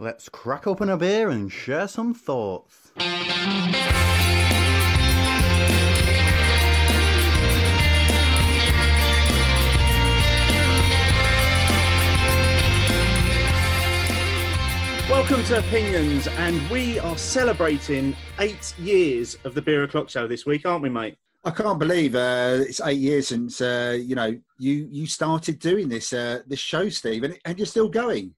Let's crack open a beer and share some thoughts. Welcome to Opinions, and we are celebrating 8 years of the Beer O'Clock Show this week, aren't we, mate? I can't believe it's 8 years since you started doing this show, Steve, and you're still going.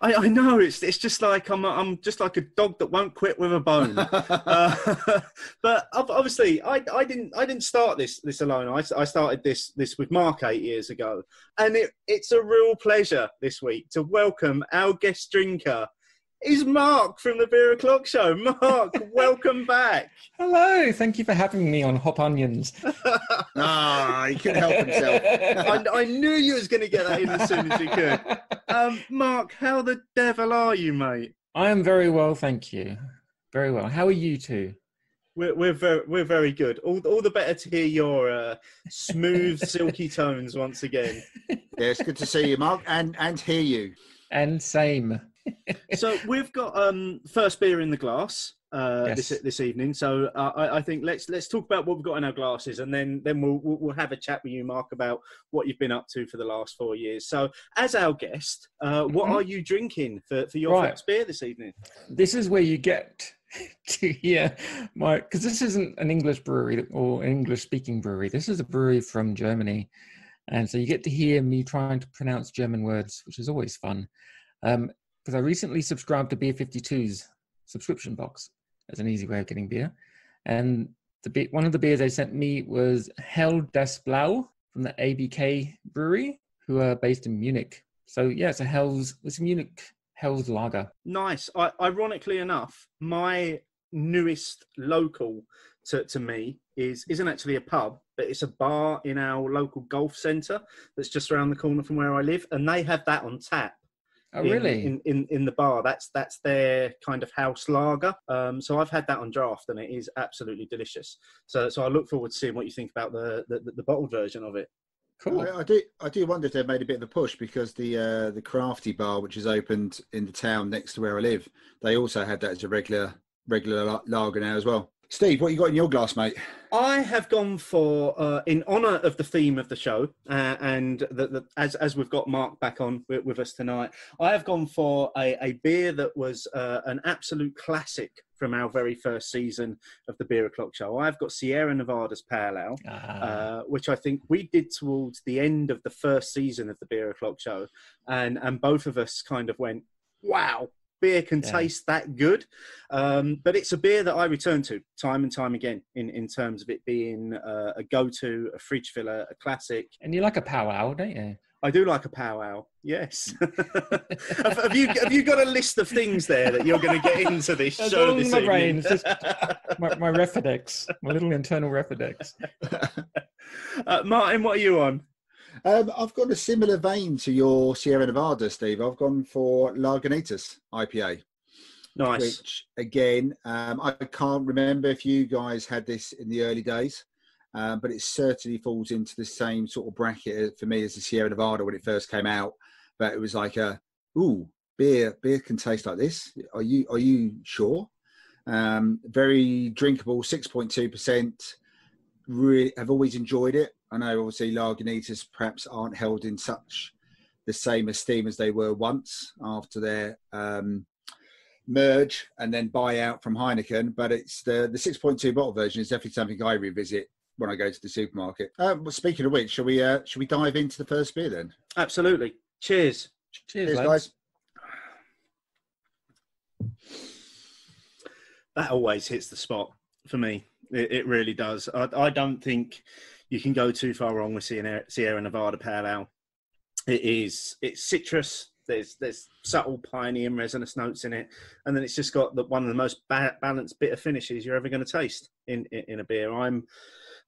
I know it's just like I'm just like a dog that won't quit with a bone. But obviously, I didn't start this alone. I started this with Mark 8 years ago, and it's a real pleasure this week to welcome our guest drinker. Is Mark from the Beer O'Clock Show. Mark, welcome back. Hello, thank you for having me on Hopinions. He couldn't help himself. I knew you was going to get that in as soon as you could. Mark, how the devil are you, mate? I am very well, thank you. Very well. How are you two? We're very good. All the better to hear your smooth, silky tones once again. Yeah, it's good to see you, Mark, and hear you. And same. So we've got first beer in the glass Yes. this evening. So I think let's talk about what we've got in our glasses, and then we'll have a chat with you, Mark, about what you've been up to for the last 4 years. So as our guest, what are you drinking for your first beer this evening? This is where you get to hear because this isn't an English brewery or an English-speaking brewery. This is a brewery from Germany, and so you get to hear me trying to pronounce German words, which is always fun. Because I recently subscribed to Beer 52's subscription box as an easy way of getting beer. And one of the beers they sent me was Hell das Blau from the ABK brewery, who are based in Munich. So yeah, it's a Munich Hell's Lager. Nice. Ironically enough, my newest local to me isn't actually a pub, but it's a bar in our local golf centre that's just around the corner from where I live, and they have that on tap. Oh, really? In the bar, that's their kind of house lager. So I've had that on draft, and it is absolutely delicious. So I look forward to seeing what you think about the bottled version of it. Cool. I do wonder if they've made a bit of a push, because the Crafty bar, which is opened in the town next to where I live, they also had that as a regular lager now as well. Steve, what you got in your glass, mate? I have gone for, in honour of the theme of the show, and as we've got Mark back on with us tonight, I have gone for a beer that was an absolute classic from our very first season of the Beer O'Clock Show. I've got Sierra Nevada's Pale Ale, which I think we did towards the end of the first season of the Beer O'Clock Show, and both of us kind of went, wow, beer can taste that good. But it's a beer that I return to time and time again in terms of it being a go-to, a fridge filler, a classic. And you like a powwow, don't you? I do like a powwow, yes. have you got a list of things there that you're going to get into this show this evening? Brain. It's just my Refidex, my little internal Refidex. Martin, what are you on? I've got a similar vein to your Sierra Nevada, Steve. I've gone for Larganitas Ipa. Nice. Which, again, I can't remember if you guys had this in the early days, but it certainly falls into the same sort of bracket for me as the Sierra Nevada when it first came out. But it was like beer can taste like this. Are you sure? Very drinkable, 6.2%. Really, I've always enjoyed it. I know obviously Larganitas perhaps aren't held in such the same esteem as they were once after their merge and then buyout from Heineken, but it's the 6.2 bottle version is definitely something I revisit when I go to the supermarket. Well, speaking of which, shall we dive into the first beer then? Absolutely. Cheers. Cheers, guys. That always hits the spot for me. It really does. I don't think you can go too far wrong with Sierra Nevada Pale Ale. It's citrus. There's subtle piney and resinous notes in it, and then it's just got one of the most balanced bitter finishes you're ever going to taste in a beer. I'm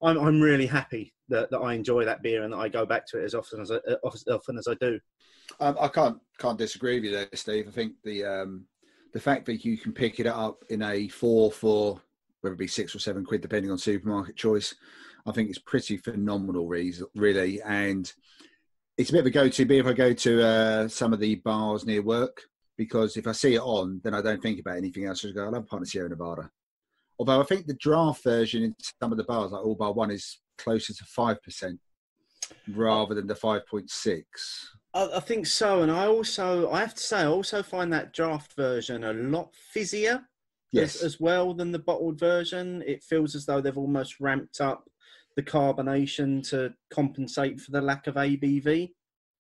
really happy that I enjoy that beer and that I go back to it as often as I do. I can't disagree with you there, Steve. I think the fact that you can pick it up in a 4 for whether it be £6 or £7, depending on supermarket choice, I think it's pretty phenomenal, really. And it's a bit of a go-to beer if I go to some of the bars near work. because if I see it on, then I don't think about anything else. I just go, I love a pint of Sierra Nevada. Although I think the draft version in some of the bars, like All Bar One, is closer to 5% rather than the 5.6. I think so, and I have to say, I also find that draft version a lot fizzier, as well than the bottled version. It feels as though they've almost ramped up the carbonation to compensate for the lack of ABV.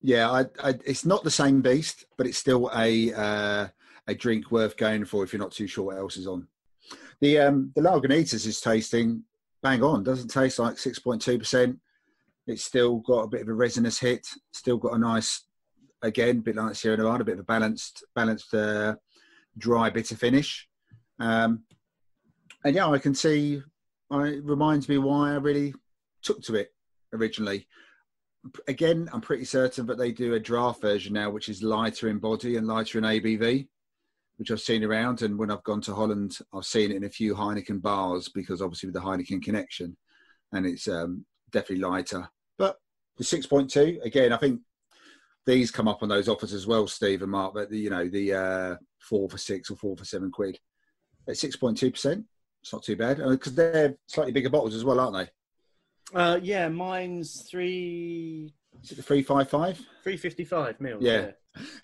Yeah, it's not the same beast, but it's still a drink worth going for if you're not too sure what else is on. The Lagunitas is tasting bang on. Doesn't taste like 6.2%. It's still got a bit of a resinous hit. Still got a nice, again, bit like Sierra Nevada, a bit of a balanced dry bitter finish. And yeah, I can see. It reminds me why I really took to it originally. Again, I'm pretty certain that they do a draft version now, which is lighter in body and lighter in ABV, which I've seen around. And when I've gone to Holland, I've seen it in a few Heineken bars because obviously with the Heineken connection, and it's definitely lighter. But the 6.2, again, I think these come up on those offers as well, Steve and Mark, but the 4 for £6 or 4 for £7. At 6.2%, it's not too bad because they're slightly bigger bottles as well, aren't they? Yeah, mine's 355? 355 mil. Yeah.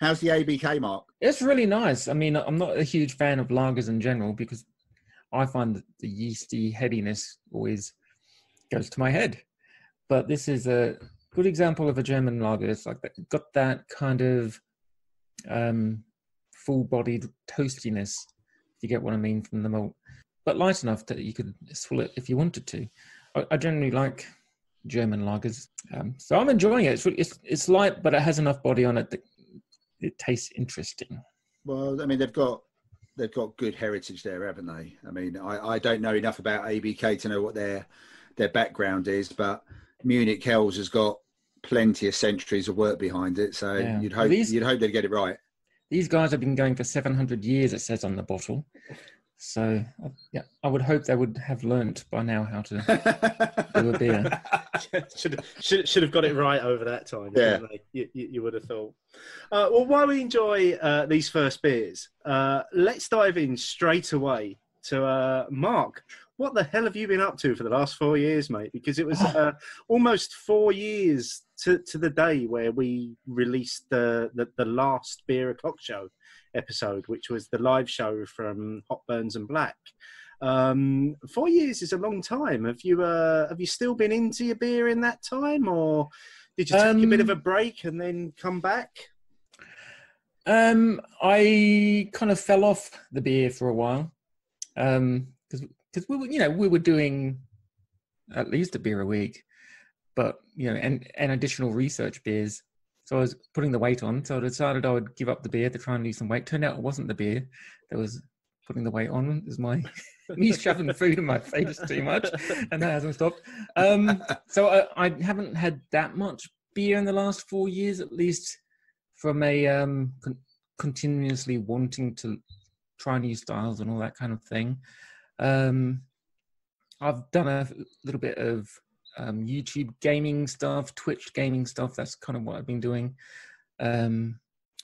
How's the ABK, Mark? It's really nice. I mean, I'm not a huge fan of lagers in general because I find that the yeasty headiness always goes to my head. But this is a good example of a German lager. It's like got that kind of full-bodied toastiness, if you get what I mean, from the malt. But light enough that you could swill it if you wanted to. I generally like German lagers, so I'm enjoying it. It's light, but it has enough body on it that it tastes interesting. Well, I mean, they've got good heritage there, haven't they? I mean, I don't know enough about ABK to know what their background is, but Munich Hells has got plenty of centuries of work behind it. So yeah. You'd hope they'd get it right. These guys have been going for 700 years, it says on the bottle. So, yeah, I would hope they would have learnt by now how to do a beer. should have got it right over that time. Yeah, you would have thought. Well, while we enjoy these first beers, let's dive in straight away to Mark. What the hell have you been up to for the last 4 years, mate? Because it was almost 4 years to the day where we released the last Beer O'Clock Show episode, which was the live show from Hot Burns and Black. 4 years is a long time. Have you still been into your beer in that time, or did you take a bit of a break and then come back? I kind of fell off the beer for a while because we were doing at least a beer a week, but and additional research beers. So I was putting the weight on. So I decided I would give up the beer to try and lose some weight. Turned out it wasn't the beer that was putting the weight on. It was me shoving food in my face too much, and that hasn't stopped. So I haven't had that much beer in the last 4 years, at least from a continuously wanting to try new styles and all that kind of thing. I've done a little bit of YouTube gaming stuff, Twitch gaming stuff. That's kind of what I've been doing,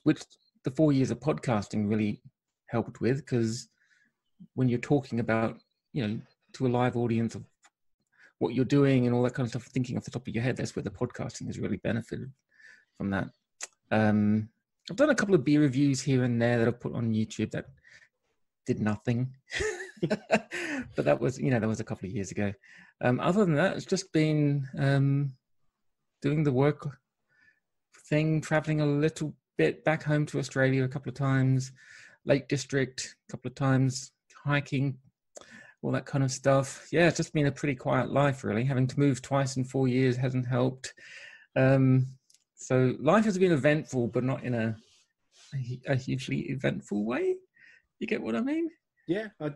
which the 4 years of podcasting really helped with, because when you're talking about, to a live audience of what you're doing and all that kind of stuff, thinking off the top of your head, that's where the podcasting has really benefited from that. I've done a couple of beer reviews here and there that I've put on YouTube that did nothing. But that was a couple of years ago. Other than that, it's just been doing the work thing, traveling a little bit back home to Australia a couple of times, Lake District a couple of times, hiking, all that kind of stuff. Yeah, it's just been a pretty quiet life, really. Having to move twice in 4 years hasn't helped. So life has been eventful, but not in a hugely eventful way. You get what I mean? Yeah, I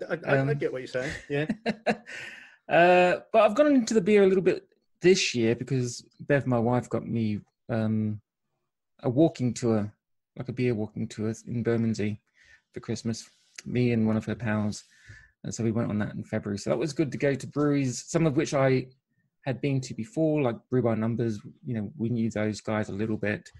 get what you're saying. Yeah. But I've gone into the beer a little bit this year because Bev, my wife, got me a walking tour, like a beer walking tour in Bermondsey for Christmas, me and one of her pals. And so we went on that in February. So that was good to go to breweries, some of which I had been to before, like Brew by Numbers. We knew those guys a little bit,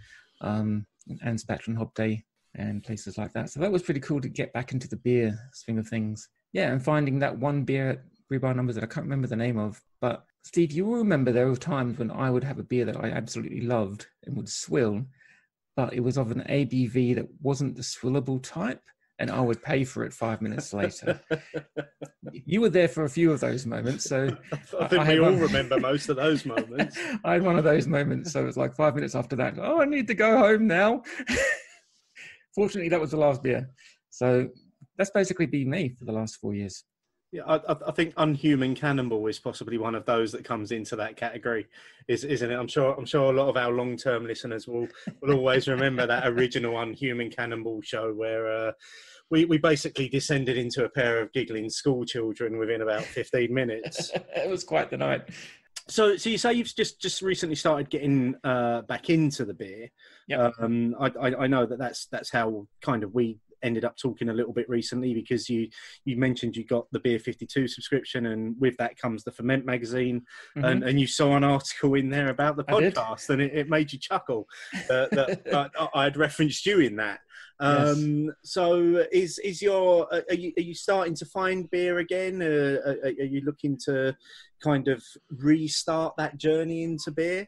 and Spatch and Hob Day and places like that. So that was pretty cool to get back into the beer swing of things. Yeah, and finding that one beer at Brew Bar Numbers that I can't remember the name of. But Steve, you will remember there were times when I would have a beer that I absolutely loved and would swill, but it was of an ABV that wasn't the swillable type, and I would pay for it 5 minutes later. You were there for a few of those moments, so I think we all remember most of those moments. I had one of those moments, so it was like 5 minutes after that. Oh, I need to go home now. Fortunately, that was the last beer. So that's basically been me for the last 4 years. Yeah, I think Unhuman Cannibal is possibly one of those that comes into that category, isn't it? I'm sure a lot of our long-term listeners will always remember that original Unhuman Cannibal show where we basically descended into a pair of giggling school children within about 15 minutes. It was quite the night. So you say you've just recently started getting back into the beer. Yeah. I know that's how kind of we ended up talking a little bit recently, because you mentioned you got the Beer 52 subscription, and with that comes the Ferment magazine, and you saw an article in there about the podcast, and it made you chuckle that I had referenced you in that. Yes. So are you starting to find beer again? Are you looking to kind of restart that journey into beer?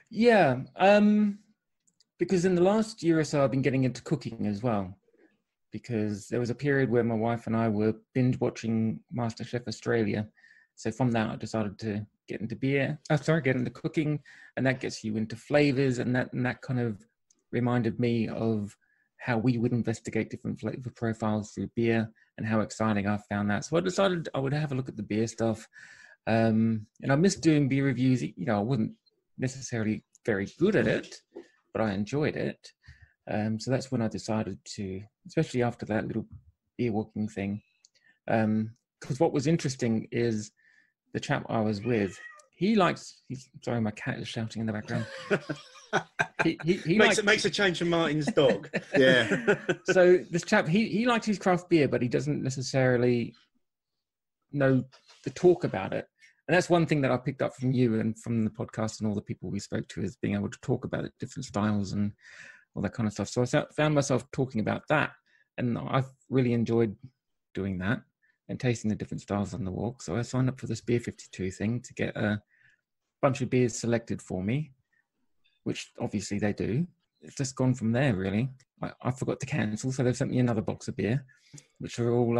Yeah, because in the last year or so, I've been getting into cooking as well, because there was a period where my wife and I were binge watching MasterChef Australia. So from that, I decided to get into get into cooking, and that gets you into flavors, and that kind of reminded me of how we would investigate different flavor profiles through beer, and how exciting I found that. So I decided I would have a look at the beer stuff. And I missed doing beer reviews. You know, I wasn't necessarily very good at it, but I enjoyed it. So that's when I decided to, especially after that little beer walking thing. Because what was interesting is the chap I was with, sorry, my cat is shouting in the background. He makes a change from Martin's dog. Yeah. So this chap, he likes his craft beer, but he doesn't necessarily know the talk about it. And that's one thing that I picked up from you and from the podcast and all the people we spoke to, is being able to talk about it, different styles and all that kind of stuff. So I found myself talking about that, and I've really enjoyed doing that and tasting the different styles on the walk. So I signed up for this Beer 52 thing to get a bunch of beers selected for me, which obviously they do. It's just gone from there, really. I forgot to cancel, so they've sent me another box of beer, which are all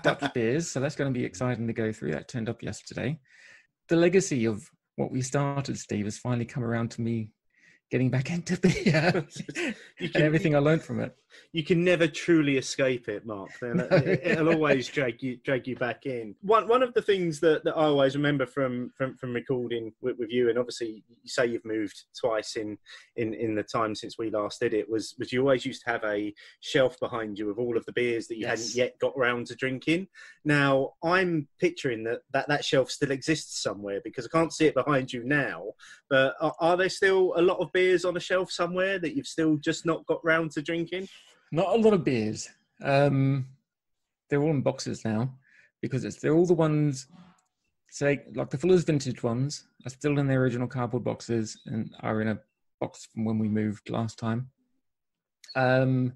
Dutch beers. So that's going to be exciting to go through. That turned up yesterday. The legacy of what we started, Steve, has finally come around to me getting back into beer and everything I learned from it. You can never truly escape it, Mark. No. It'll always drag you back in. One of the things that I always remember from recording with you, and obviously you say you've moved twice in the time since we last did it, was you always used to have a shelf behind you of all of the beers that you hadn't yet got round to drinking. Now I'm picturing that shelf still exists somewhere, because I can't see it behind you now. But are there still a lot of beers on a shelf somewhere that you've still just not got round to drinking? Not a lot of beers. They're all in boxes now, because they're all the ones, say, like the Fuller's vintage ones are still in their original cardboard boxes and are in a box from when we moved last time. And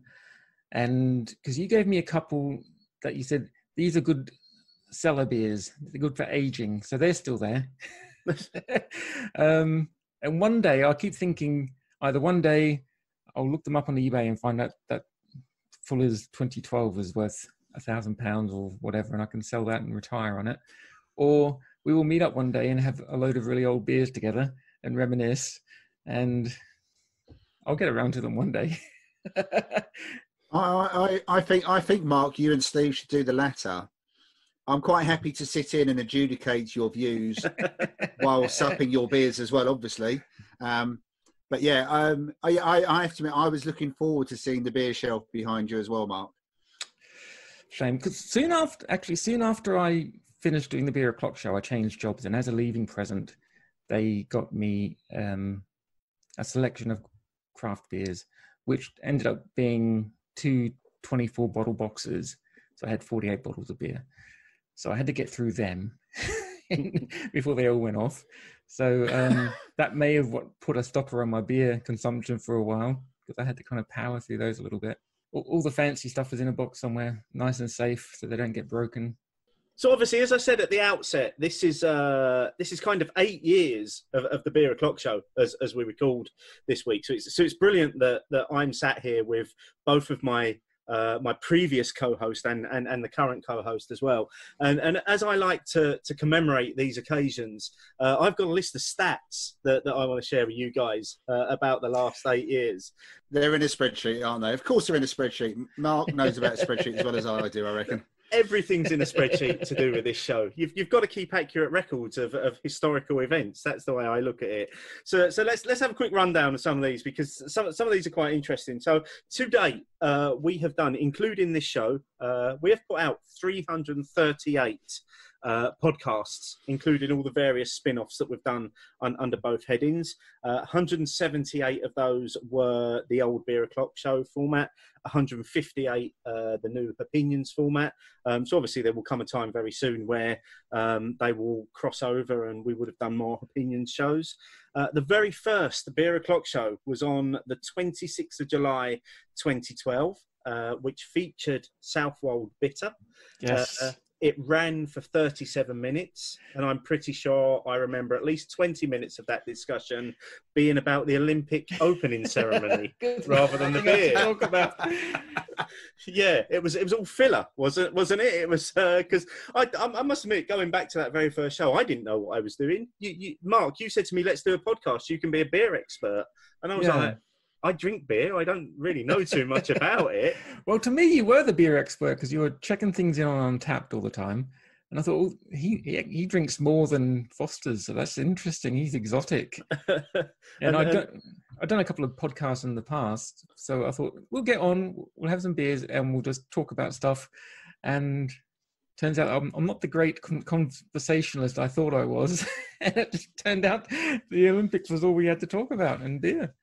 because you gave me a couple that you said, these are good cellar beers, they're good for aging, so they're still there. And one day, I keep thinking, either one day I'll look them up on eBay and find out that Fuller's 2012 is worth £1,000 or whatever, and I can sell that and retire on it. Or we will meet up one day and have a load of really old beers together and reminisce, and I'll get around to them one day. I think, Mark, you and Steve should do the latter. I'm quite happy to sit in and adjudicate your views while supping your beers as well, obviously. But yeah, I have to admit, I was looking forward to seeing the beer shelf behind you as well, Mark. Shame, because soon after I finished doing the Beer O'Clock show, I changed jobs, and as a leaving present, they got me a selection of craft beers, which ended up being 2 24-bottle boxes. So I had 48 bottles of beer. So I had to get through them before they all went off. So that may have put a stopper on my beer consumption for a while. because I had to kind of power through those a little bit. All the fancy stuff is in a box somewhere, nice and safe, so they don't get broken. So obviously, as I said at the outset, this is kind of 8 years of the Beer O'Clock Show as we recalled this week. So it's brilliant that I'm sat here with both of my previous co-host and the current co-host as well. And as I like to commemorate these occasions, I've got a list of stats that I want to share with you guys about the last 8 years. They're in a spreadsheet, aren't they? Of course they're in a spreadsheet. Mark knows about a spreadsheet as well as I do, I reckon. Everything's in a spreadsheet to do with this show. You've got to keep accurate records of historical events. That's the way I look at it. So let's have a quick rundown of some of these, because some of these are quite interesting. So to date, we have done, including this show, we have put out 338 podcasts, including all the various spin-offs that we've done under both headings. 178 of those were the old Beer O'Clock Show format, 158 the new Hopinions format. So obviously there will come a time very soon where they will cross over and we would have done more Hopinions shows. The very first Beer O'Clock Show was on the 26th of July 2012, which featured Southwold Bitter. Yes. It ran for 37 minutes, and I'm pretty sure I remember at least 20 minutes of that discussion being about the Olympic opening ceremony rather than the beer. Talk about. Yeah, it was all filler, wasn't it? It was because I must admit, going back to that very first show, I didn't know what I was doing. Mark, you said to me, "Let's do a podcast. You can be a beer expert," and I was like, I drink beer. I don't really know too much about it. Well, to me, you were the beer expert because you were checking things in on Untapped all the time. And I thought, well, he drinks more than Foster's, so that's interesting. He's exotic. And I've done a couple of podcasts in the past, so I thought we'll get on, we'll have some beers, and we'll just talk about stuff. And turns out I'm not the great conversationalist I thought I was. And it just turned out the Olympics was all we had to talk about, and beer.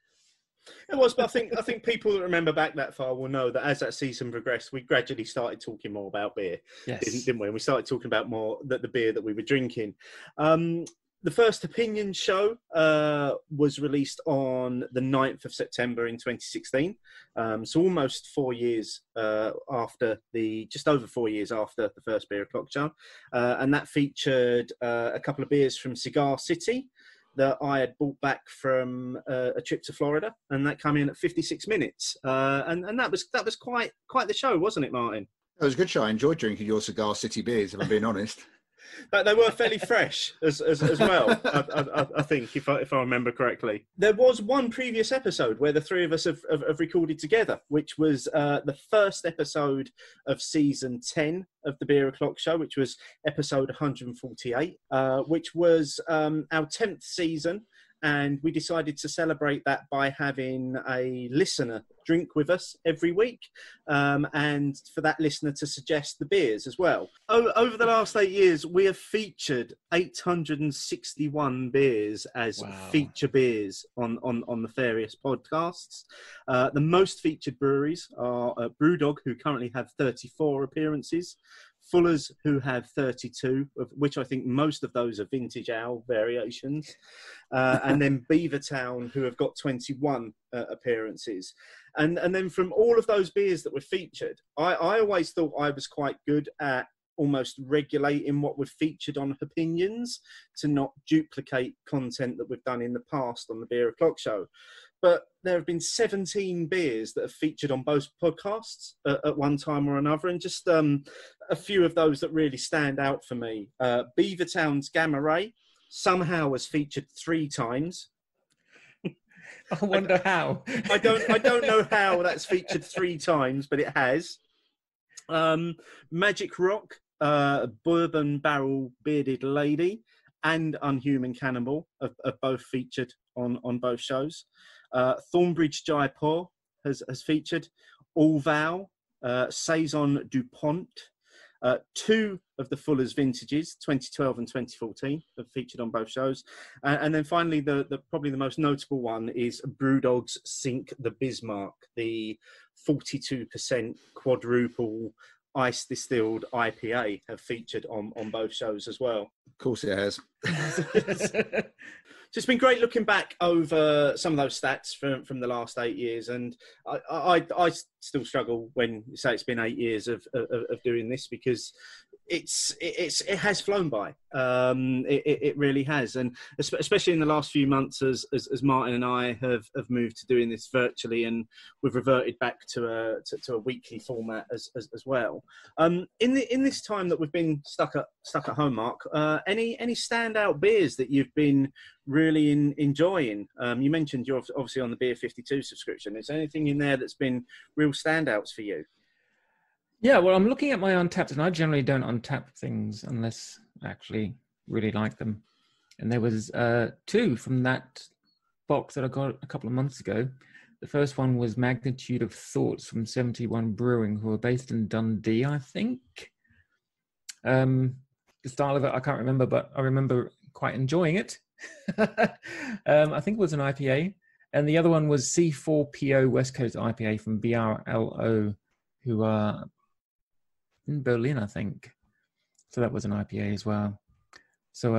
It was, but I think people that remember back that far will know that as that season progressed, we gradually started talking more about beer, didn't we? And we started talking about more the beer that we were drinking. The first Opinion show was released on the 9th of September in 2016. So almost 4 years just over 4 years after the first Beer O'Clock show. And that featured a couple of beers from Cigar City that I had brought back from a trip to Florida, and that came in at 56 minutes. And that was quite the show, wasn't it, Martin? It was a good show. I enjoyed drinking your Cigar City beers, if I'm being honest. But they were fairly fresh as well, I think, if I remember correctly. There was one previous episode where the three of us have recorded together, which was the first episode of season 10 of the Beer O'Clock Show, which was episode 148, which was our 10th season. And we decided to celebrate that by having a listener drink with us every week, and for that listener to suggest the beers as well. Over the last 8 years, we have featured 861 beers as feature beers on the various podcasts. The most featured breweries are Brewdog, who currently have 34 appearances, Fuller's, who have 32, of which I think most of those are vintage ale variations, and then Beavertown, who have got 21 appearances. And then from all of those beers that were featured, I always thought I was quite good at almost regulating what we've featured on Hopinions to not duplicate content that we've done in the past on the Beer O'Clock Show. But there have been 17 beers that have featured on both podcasts at one time or another, and just a few of those that really stand out for me. Beavertown's Gamma Ray somehow was featured 3 times. I wonder how. I don't know how that's featured 3 times, but it has. Magic Rock, Bourbon Barrel Bearded Lady, and Unhuman Cannibal have both featured on both shows. Thornbridge Jaipur has featured. All Vow, Saison DuPont, 2 of the Fuller's vintages, 2012 and 2014, have featured on both shows. And then finally, the probably the most notable one is Brewdog's Sink the Bismarck, the 42% quadruple ice distilled IPA have featured on both shows as well. Of course it has. it's been great looking back over some of those stats from the last 8 years, and I still struggle when you say it's been 8 years of doing this, because it has flown by. It really has, and especially in the last few months, as Martin and I have moved to doing this virtually, and we've reverted back to a weekly format as well. In this time that we've been stuck at home, Mark, any standout beers that you've been really enjoying? You mentioned you're obviously on the Beer 52 subscription. Is there anything in there that's been real standouts for you? Yeah, well, I'm looking at my Untapped, and I generally don't untap things unless I actually really like them. And there was 2 from that box that I got a couple of months ago. The first one was Magnitude of Thoughts from 71 Brewing, who are based in Dundee, I think. The style of it, I can't remember, but I remember quite enjoying it. I think it was an IPA. And the other one was C4PO West Coast IPA from BRLO, who are in Berlin, I think. So that was an IPA as well. So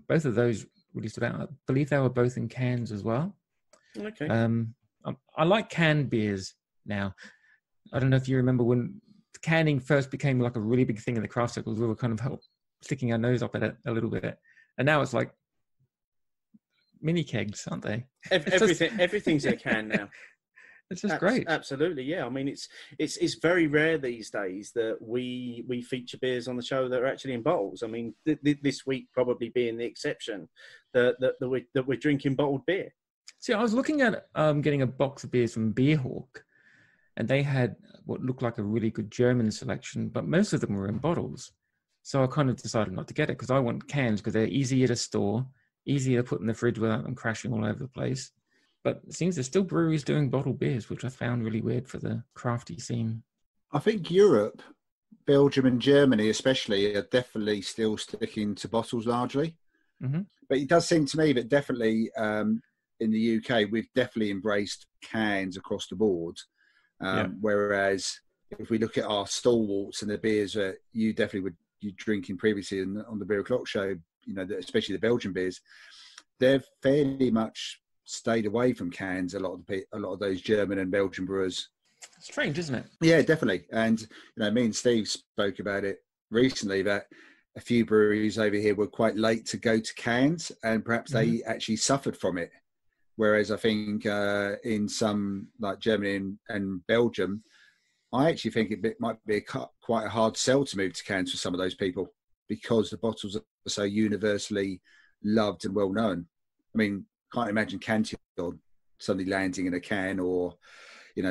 both of those really stood out. I believe they were both in cans as well. Okay. I like canned beers now. I don't know if you remember when canning first became like a really big thing in the craft circles. We were kind of sticking our nose up at it a little bit. And now it's like mini kegs, aren't they? Everything's in a can now. It's just great. Absolutely, yeah. I mean, it's very rare these days that we feature beers on the show that are actually in bottles. I mean, this week probably being the exception that we're drinking bottled beer. See, I was looking at getting a box of beers from Beerhawk, and they had what looked like a really good German selection, but most of them were in bottles. So I kind of decided not to get it because I want cans because they're easier to store, easier to put in the fridge without them crashing all over the place. But it seems there's still breweries doing bottled beers, which I found really weird for the crafty scene. I think Europe, Belgium and Germany especially, are definitely still sticking to bottles largely. Mm-hmm. But it does seem to me that definitely in the UK, we've definitely embraced cans across the board. Whereas if we look at our stalwarts and the beers that you definitely you drinking previously on the Beer O'Clock show, especially the Belgian beers, they've fairly much stayed away from cans. A lot of those German and Belgian brewers. Strange, isn't it? Yeah, definitely. And me and Steve spoke about it recently that a few breweries over here were quite late to go to cans, and perhaps they actually suffered from it. Whereas I think in some like Germany and Belgium, I actually think it might be quite a hard sell to move to cans for some of those people because the bottles are so universally loved and well known. I mean, can't imagine Cantillon suddenly landing in a can, or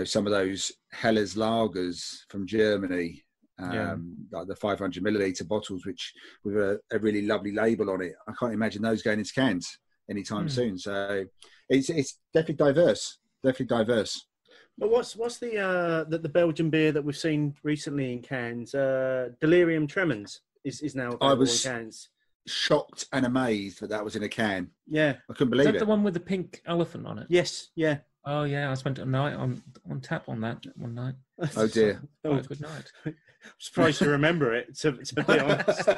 some of those Heller's lagers from Germany, like the 500 milliliter bottles, which with a really lovely label on it. I can't imagine those going into cans anytime soon. So it's definitely diverse. But what's the Belgian beer that we've seen recently in cans? Delirium Tremens is now available in cans. Shocked and amazed that was in a can. Yeah, I couldn't believe it. Is that the one with the pink elephant on it? Yes, yeah. Oh yeah, I spent a night on tap on that one night. Oh dear. Quite a good night. I'm surprised you remember it, to be honest.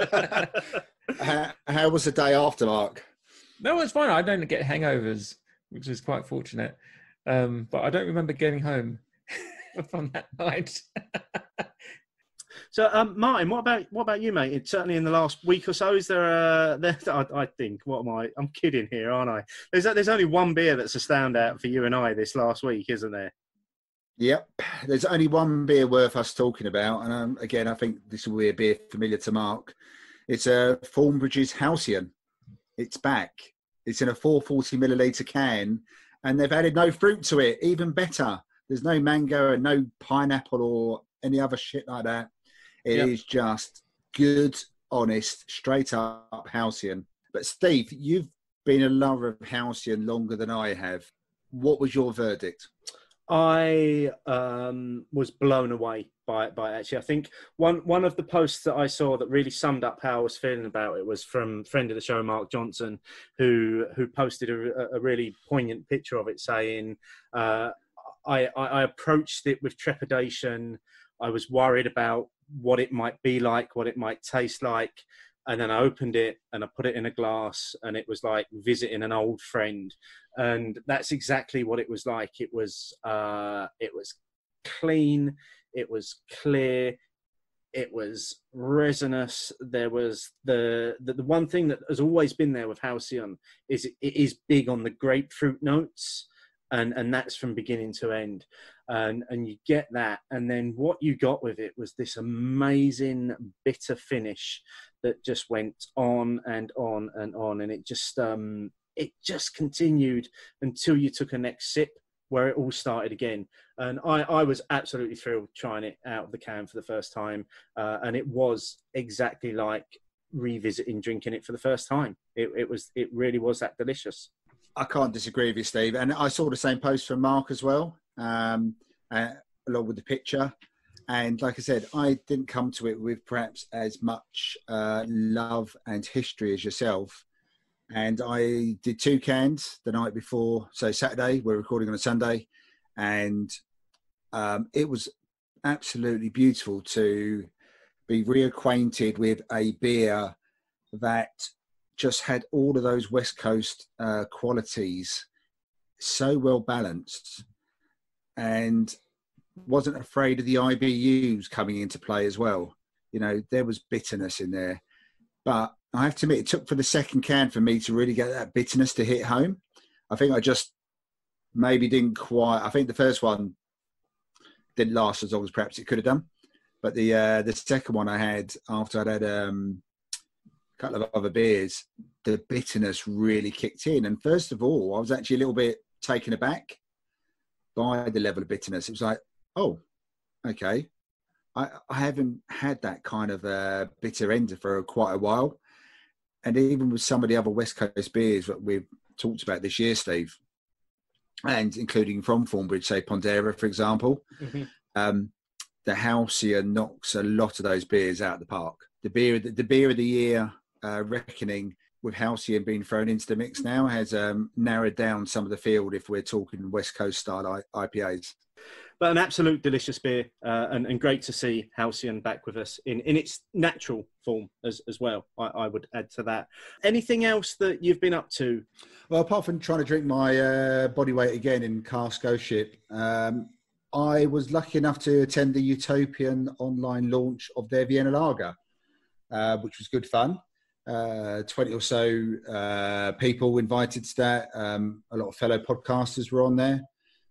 How was the day after, Mark? No, it's fine. I don't get hangovers, which is quite fortunate. But I don't remember getting home from that night. So, Martin, what about you, mate? It's certainly in the last week or so. Is there? I think. What am I? I'm kidding here, aren't I? There's only one beer that's a standout for you and I this last week, isn't there? Yep. There's only one beer worth us talking about, and again, I think this will be a beer familiar to Mark. It's Thornbridge's Halcyon. It's back. It's in a 440 milliliter can, and they've added no fruit to it. Even better. There's no mango and no pineapple or any other shit like that. It is just good, honest, straight up Halcyon. But Steve, you've been a lover of Halcyon longer than I have. What was your verdict? I was blown away by it actually. I think one of the posts that I saw that really summed up how I was feeling about it was from friend of the show, Mark Johnson, who posted a really poignant picture of it saying, I approached it with trepidation. I was worried about what it might be like, what it might taste like. And then I opened it and I put it in a glass, and it was like visiting an old friend. And that's exactly what it was like. It was clean, it was clear, it was resinous. There was the one thing that has always been there with Halcyon is it is big on the grapefruit notes, and that's from beginning to end. And you get that, and then what you got with it was this amazing bitter finish that just went on and on and on, and it just continued until you took a next sip, where it all started again. And I was absolutely thrilled trying it out of the can for the first time, and it was exactly like revisiting drinking it for the first time. It really was that delicious. I can't disagree with you, Steve. And I saw the same post from Mark as well, along with the picture. And like I said, I didn't come to it with perhaps as much love and history as yourself. And I did 2 cans the night before. So Saturday, we're recording on a Sunday. And it was absolutely beautiful to be reacquainted with a beer that just had all of those West Coast qualities, so well balanced, and wasn't afraid of the IBUs coming into play as well. You know, there was bitterness in there, but I have to admit, it took for the second can for me to really get that bitterness to hit home. I think I just maybe didn't quite. I think the first one didn't last as long as perhaps it could have done, but the second one I had after I'd had couple of other beers, the bitterness really kicked in. And first of all, I was actually a little bit taken aback by the level of bitterness. It was like, oh, okay. I haven't had that kind of bitter end for quite a while. And even with some of the other West Coast beers that we've talked about this year, Steve, and including from Thornbridge, say Pondera, for example, the Halcyon knocks a lot of those beers out of the park. The beer of the year reckoning with Halcyon being thrown into the mix now has narrowed down some of the field if we're talking West Coast style IPAs. But an absolute delicious beer, and great to see Halcyon back with us in its natural form as well. I would add to that. Anything else that you've been up to? Well, apart from trying to drink my body weight again in cask ghost ship, I was lucky enough to attend the Utopian online launch of their Vienna Lager, which was good fun. 20 or so people invited to that. A lot of fellow podcasters were on there.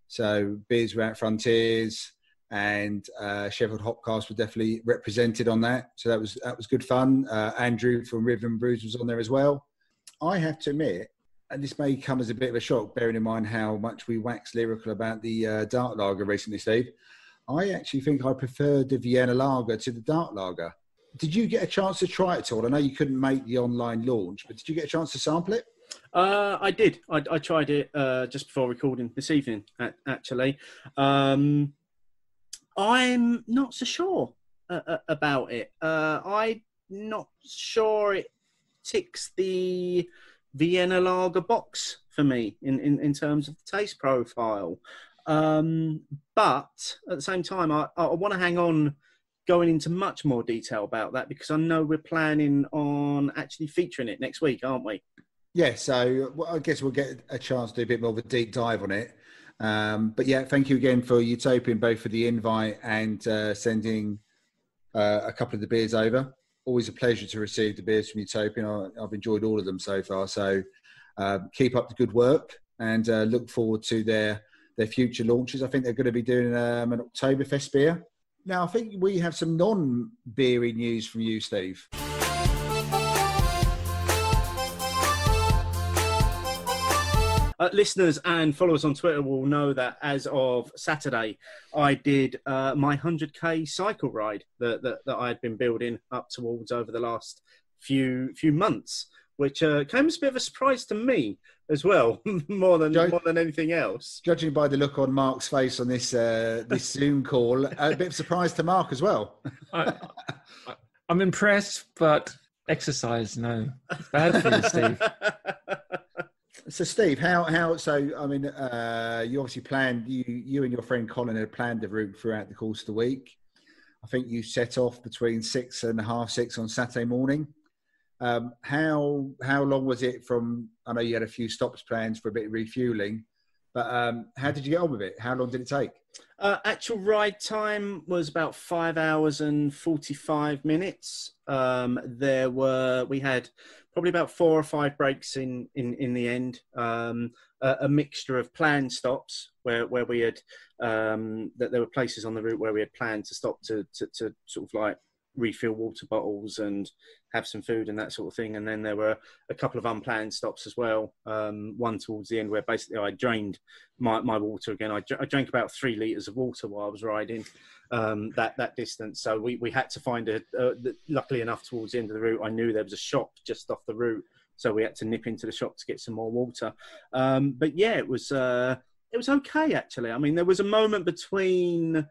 So Beers Without Frontiers and Sheffield Hopcast were definitely represented on that. So that was good fun. Andrew from River and Brews was on there as well. I have to admit, and this may come as a bit of a shock, bearing in mind how much we waxed lyrical about the dark lager recently, Steve. I actually think I preferred the Vienna Lager to the dark lager. Did you get a chance to try it at all? I know you couldn't make the online launch, but did you get a chance to sample it? I did. I tried it just before recording this evening, actually. I'm not so sure about it. I'm not sure it ticks the Vienna Lager box for me in terms of the taste profile. But at the same time, I want to hang on going into much more detail about that, because I know we're planning on actually featuring it next week, aren't we? Yeah, so I guess we'll get a chance to do a bit more of a deep dive on it. But yeah, thank you again for Utopian, both for the invite and sending a couple of the beers over. Always a pleasure to receive the beers from Utopian. I've enjoyed all of them so far. So keep up the good work, and look forward to their future launches. I think they're going to be doing an Oktoberfest beer. Now, I think we have some non-beery news from you, Steve. Listeners and followers on Twitter will know that as of Saturday, I did my 100k cycle ride that I had been building up towards over the last few months, which came as a bit of a surprise to me as well, more than anything else. Judging by the look on Mark's face on this this Zoom call, a bit of surprise to Mark as well. I'm impressed, but exercise, no. It's bad for you, Steve. So, Steve, how? So, I mean, you obviously planned. You and your friend Colin had planned the route throughout the course of the week. I think you set off between 6 and 6:30 on Saturday morning. How long was it from? I know you had a few stops planned for a bit of refueling, but how did you get on with it? How long did it take? Actual ride time was about 5 hours and 45 minutes. We had probably about 4 or 5 breaks in the end. A mixture of planned stops where we had that there were places on the route where we had planned to stop to sort of like refill water bottles and have some food and that sort of thing. And then there were a couple of unplanned stops as well. One towards the end where basically I drained my water again. I drank about 3 litres of water while I was riding that distance. So we had to find luckily enough towards the end of the route, I knew there was a shop just off the route. So we had to nip into the shop to get some more water. But yeah, it was okay, actually. I mean, there was a moment between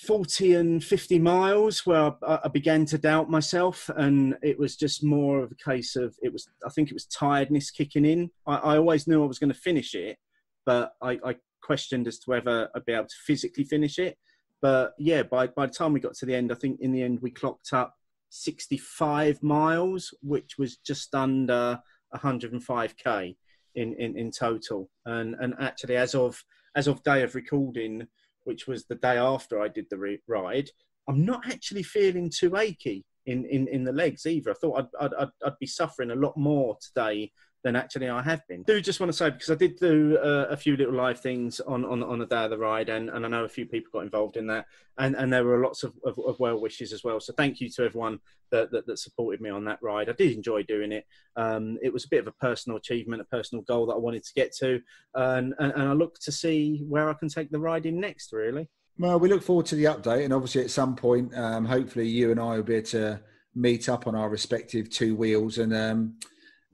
40 and 50 miles where I began to doubt myself, and it was just more of a case of I think it was tiredness kicking in. I always knew I was going to finish it, but I questioned as to whether I'd be able to physically finish it. But yeah, by the time we got to the end, I think in the end we clocked up 65 miles, which was just under 105k in total. And actually, as of day of recording, which was the day after I did the ride, I'm not actually feeling too achy in the legs either. I thought I'd be suffering a lot more today than actually I have been. I do just want to say, because I did do a few little live things on the day of the ride, and I know a few people got involved in that, and there were lots of well wishes as well. So thank you to everyone that supported me on that ride. I did enjoy doing it. It was a bit of a personal achievement, a personal goal that I wanted to get to, and I look to see where I can take the ride in next, really. Well, we look forward to the update, and obviously at some point, hopefully you and I will be able to meet up on our respective 2 wheels and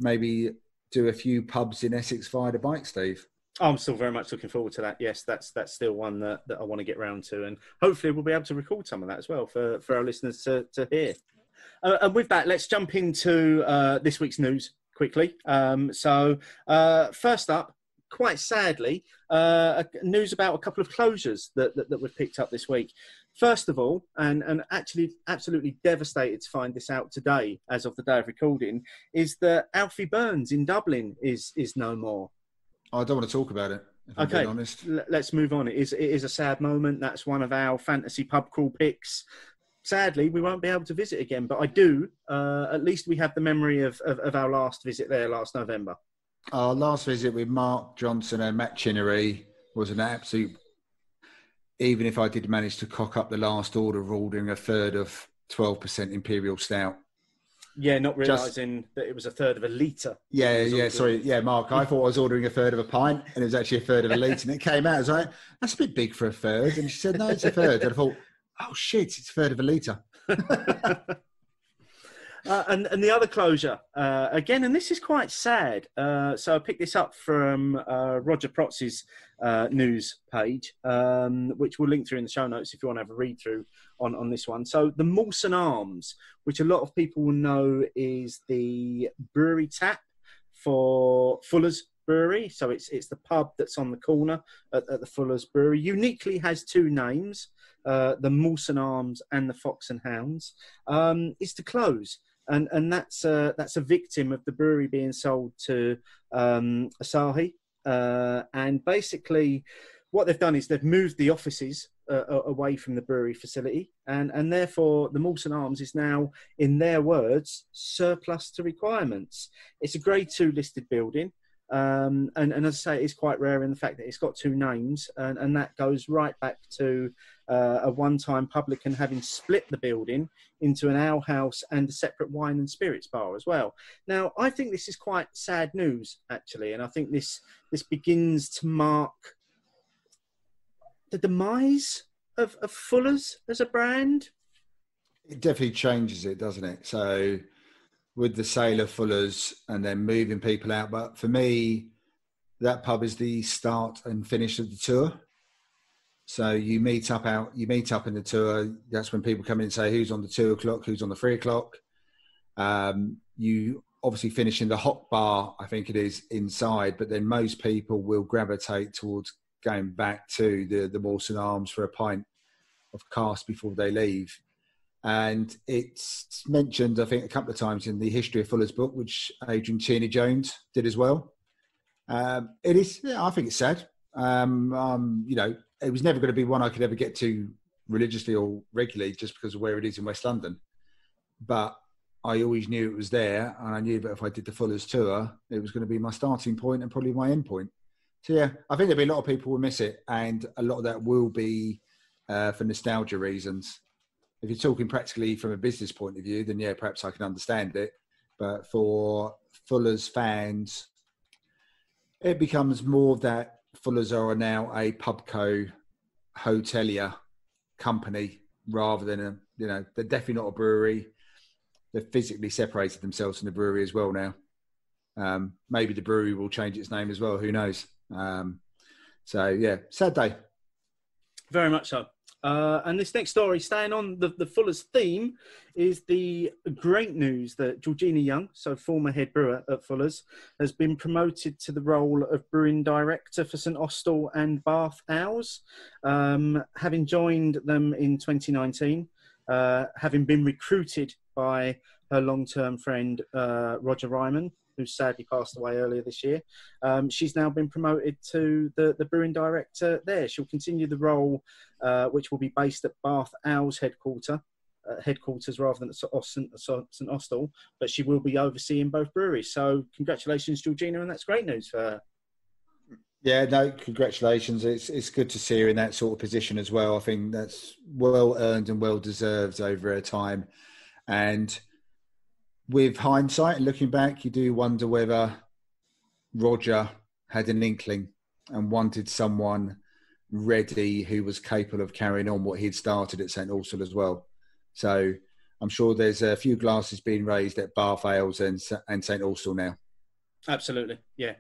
maybe do a few pubs in Essex via the bike, Steve. I'm still very much looking forward to that. Yes, that's still one that I want to get round to, and hopefully we'll be able to record some of that as well for our listeners to hear. And with that, let's jump into this week's news quickly. So first up, quite sadly, news about a couple of closures that we've picked up this week. First of all, and actually absolutely devastated to find this out today, as of the day of recording, is that Alfie Burns in Dublin is no more. I don't want to talk about it, if I'm being honest. Let's move on. It is a sad moment. That's one of our fantasy pub crawl picks. Sadly, we won't be able to visit again, but I do. At least we have the memory of our last visit there last November. Our last visit with Mark Johnson and Matt Chinnery was an absolute... Even if I did manage to cock up the last order of ordering a third of 12% Imperial Stout. Yeah, not realising that it was a third of a litre. Yeah, Mark, I thought I was ordering a third of a pint, and it was actually a third of a litre, and it came out. I was like, that's a bit big for a third. And she said, no, it's a third. And I thought, oh, shit, it's a third of a litre. And the other closure, again, and this is quite sad. So I picked this up from Roger Protz's news page, which we'll link through in the show notes if you want to have a read through on this one. So the Mawson Arms, which a lot of people will know is the brewery tap for Fuller's Brewery. So it's the pub that's on the corner at the Fuller's Brewery. Uniquely has 2 names, the Mawson Arms and the Fox and Hounds. Is to close. And that's a victim of the brewery being sold to Asahi. And basically what they've done is they've moved the offices away from the brewery facility. And therefore the Mawson Arms is now, in their words, surplus to requirements. It's a grade 2 listed building. And as I say, it's quite rare in the fact that it's got 2 names, and that goes right back to a one-time publican having split the building into an ale house and a separate wine and spirits bar as well. Now, I think this is quite sad news, actually, and I think this begins to mark the demise of Fuller's as a brand. It definitely changes it, doesn't it? So with the sale of Fuller's and then moving people out. But for me, that pub is the start and finish of the tour. So you meet up in the tour. That's when people come in and say, who's on the 2 o'clock, who's on the 3 o'clock. You obviously finish in the hot bar, I think it is, inside, but then most people will gravitate towards going back to the Mawson Arms for a pint of cask before they leave. And it's mentioned, I think, a couple of times in the History of Fuller's book, which Adrian Tierney-Jones did as well. It is, yeah, I think it's sad. You know, it was never going to be one I could ever get to religiously or regularly just because of where it is in West London. But I always knew it was there, and I knew that if I did the Fuller's tour, it was going to be my starting point and probably my end point. So, yeah, I think there'll be a lot of people who miss it, and a lot of that will be for nostalgia reasons. If you're talking practically from a business point of view, then, yeah, perhaps I can understand it. But for Fuller's fans, it becomes more that Fuller's are now a pubco hotelier company rather than they're definitely not a brewery. They've physically separated themselves from the brewery as well now. Maybe the brewery will change its name as well. Who knows? So, yeah, sad day. Very much so. And this next story, staying on the Fuller's theme, is the great news that Georgina Young, so former head brewer at Fuller's, has been promoted to the role of brewing director for St Austell and Bath Owls, having joined them in 2019, having been recruited by her long-term friend Roger Ryman, who sadly passed away earlier this year. She's now been promoted to the brewing director there. She'll continue the role, which will be based at Bath Owls headquarters rather than at St Austell, but she will be overseeing both breweries. So congratulations, Georgina, and that's great news for her. Yeah, no, congratulations. It's good to see her in that sort of position as well. I think that's well earned and well deserved over her time. And with hindsight and looking back, you do wonder whether Roger had an inkling and wanted someone ready who was capable of carrying on what he'd started at St Austell as well. So I'm sure there's a few glasses being raised at Bath Ales and St Austell now. Absolutely, yeah.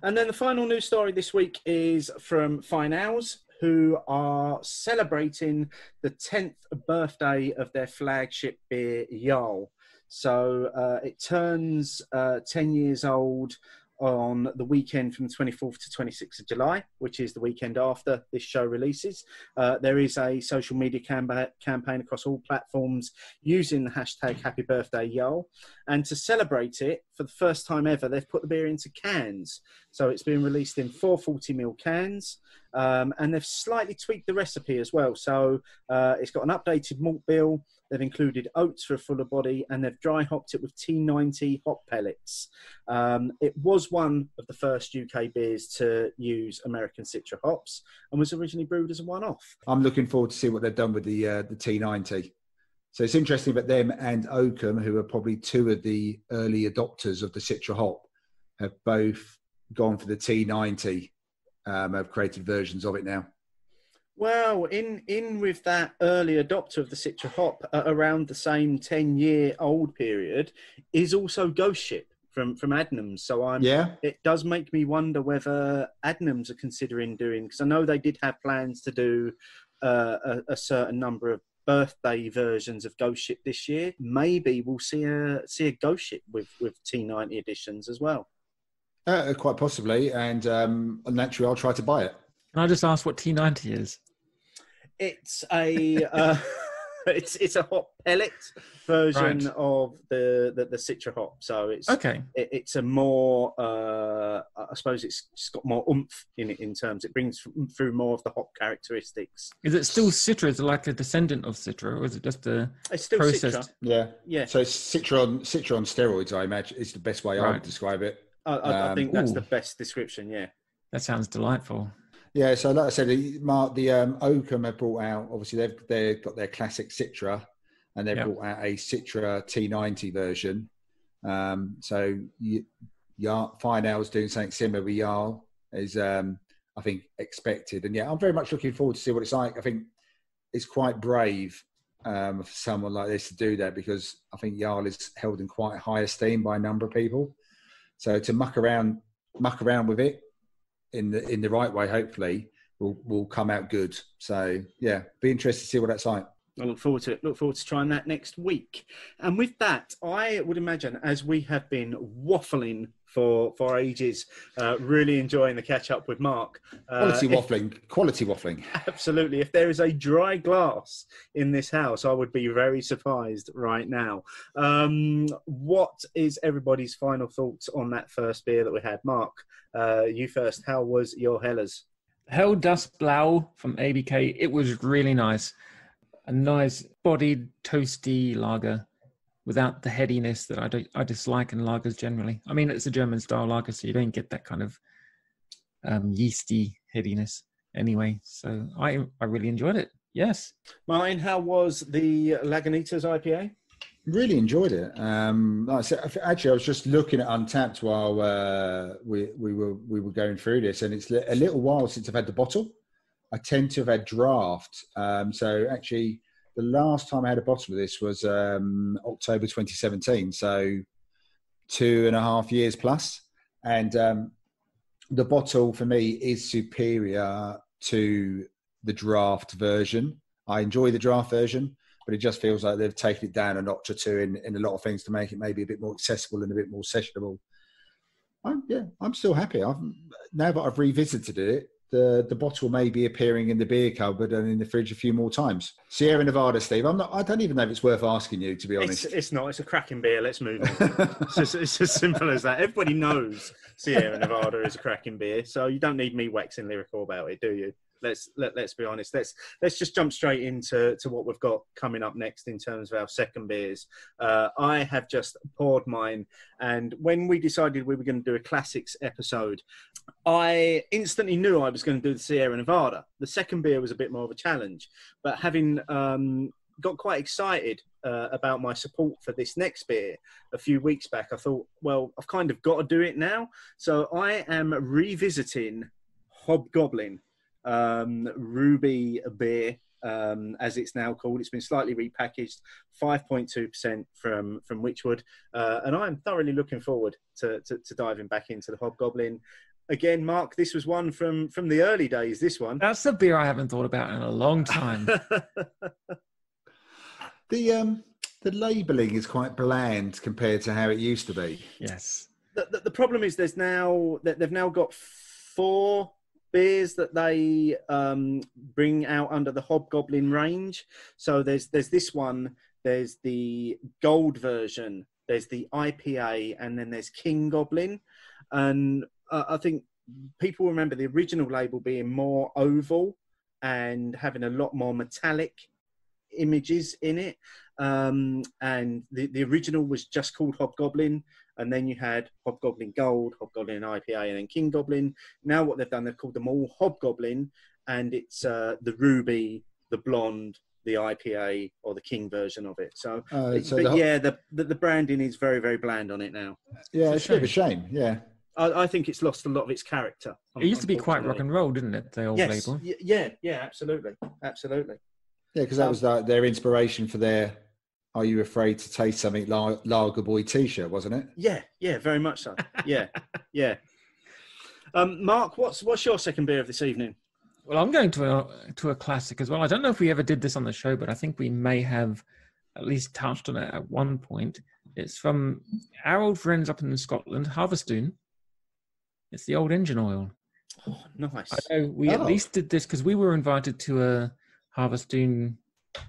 And then the final news story this week is from Fine Ales, who are celebrating the 10th birthday of their flagship beer, Jarl. So it turns 10 years old on the weekend from the 24th to 26th of July, which is the weekend after this show releases. There is a social media campaign across all platforms using the hashtag Happy Birthday Jarl. And to celebrate it, for the first time ever, they've put the beer into cans. So it's been released in 440ml cans. And they've slightly tweaked the recipe as well. So it's got an updated malt bill. They've included oats for a fuller body, and they've dry hopped it with T90 hop pellets. It was one of the first UK beers to use American Citra hops and was originally brewed as a one-off. I'm looking forward to see what they've done with the T90. So it's interesting that them and Oakham, who are probably two of the early adopters of the Citra hop, have both gone for the T90, have created versions of it now. Well, in with that early adopter of the Citra hop around the same 10-year-old period is also Ghost Ship from Adnams. So it does make me wonder whether Adnams are considering doing, because I know they did have plans to do a certain number of birthday versions of Ghost Ship this year. Maybe we'll see a Ghost Ship with T90 editions as well. Quite possibly, and naturally I'll try to buy it. Can I just ask what T90 is? It's a it's a hop pellet version of the Citra hop. So it's okay. It's a more I suppose it's got more oomph in it in terms. It brings through more of the hop characteristics. Is it still Citra? Is it like a descendant of Citra, or is it just it's still Citra? Citra. Yeah. So it's Citra on steroids, I imagine, is the best way I would describe it. I think that's the best description. Yeah. That sounds delightful. Yeah, so like I said, Mark, the Oakham have brought out, obviously they've got their classic Citra, and they've brought out a Citra T90 version. So Fine Ales doing something similar with Jarl is, I think, expected. And yeah, I'm very much looking forward to see what it's like. I think it's quite brave for someone like this to do that, because I think Jarl is held in quite high esteem by a number of people. So to muck around with it in the right way, hopefully will come out good. So yeah, be interested to see what that's like. I look forward to it. Look forward to trying that next week. And with that, I would imagine, as we have been waffling for ages, really enjoying the catch up with Mark. Quality waffling. Absolutely. If there is a dry glass in this house, I would be very surprised right now. What is everybody's final thoughts on that first beer that we had? Mark, you first. How was your Hellers? Hell Dust Blau from ABK. It was really nice. A nice bodied, toasty lager without the headiness that I dislike in lagers generally. I mean, it's a German style lager, so you don't get that kind of yeasty headiness anyway. So I really enjoyed it. Yes. Martin, how was the Lagunitas IPA? Really enjoyed it. Like I said, actually, I was just looking at Untapped while we were going through this, and it's a little while since I've had the bottle. I tend to have had draft. So actually, the last time I had a bottle of this was October 2017. So 2.5 years plus. And the bottle for me is superior to the draft version. I enjoy the draft version, but it just feels like they've taken it down a notch or two in a lot of things to make it maybe a bit more accessible and a bit more sessionable. I'm still happy. Now that I've revisited it, the bottle may be appearing in the beer cupboard and in the fridge a few more times. Sierra Nevada, Steve. I don't even know if it's worth asking you, to be honest. It's not. It's a cracking beer. Let's move on. It's as simple as that. Everybody knows Sierra Nevada is a cracking beer, so you don't need me waxing lyrical about it, do you? Let's be honest. Let's just jump straight into what we've got coming up next in terms of our second beers. I have just poured mine, and when we decided we were going to do a classics episode, I instantly knew I was going to do the Sierra Nevada. The second beer was a bit more of a challenge, but having got quite excited about my support for this next beer a few weeks back, I thought, well, I've kind of got to do it now. So I am revisiting Hobgoblin. Ruby beer, as it's now called. It's been slightly repackaged, 5.2% from Wychwood, and I'm thoroughly looking forward to diving back into the Hobgoblin. Again, Mark, this was one from the early days, this one. That's the beer I haven't thought about in a long time. The labelling is quite bland compared to how it used to be. Yes. The problem is they've now got 4 beers that they bring out under the Hobgoblin range. So there's this one, there's the gold version, there's the IPA, and then there's King Goblin. And I think people remember the original label being more oval and having a lot more metallic images in it. And the original was just called Hobgoblin. And then you had Hobgoblin Gold, Hobgoblin IPA, and then King Goblin. Now what they've done, they've called them all Hobgoblin, and it's the Ruby, the Blonde, the IPA, or the King version of it. So the branding is very, very bland on it now. Yeah, it's a bit of a shame, yeah. I think it's lost a lot of its character. It used to be quite rock and roll, didn't it, the old label? Yeah, absolutely. Yeah, because that was their inspiration for their Are You Afraid to Taste Something Lager Boy t-shirt, wasn't it? Yeah, very much so. Yeah. Mark, what's your second beer of this evening? Well, I'm going to a classic as well. I don't know if we ever did this on the show, but I think we may have at least touched on it at one point. It's from our old friends up in Scotland, Harvestoon. It's the old engine oil. Oh, nice. I know we at least did this because we were invited to a Harvestoon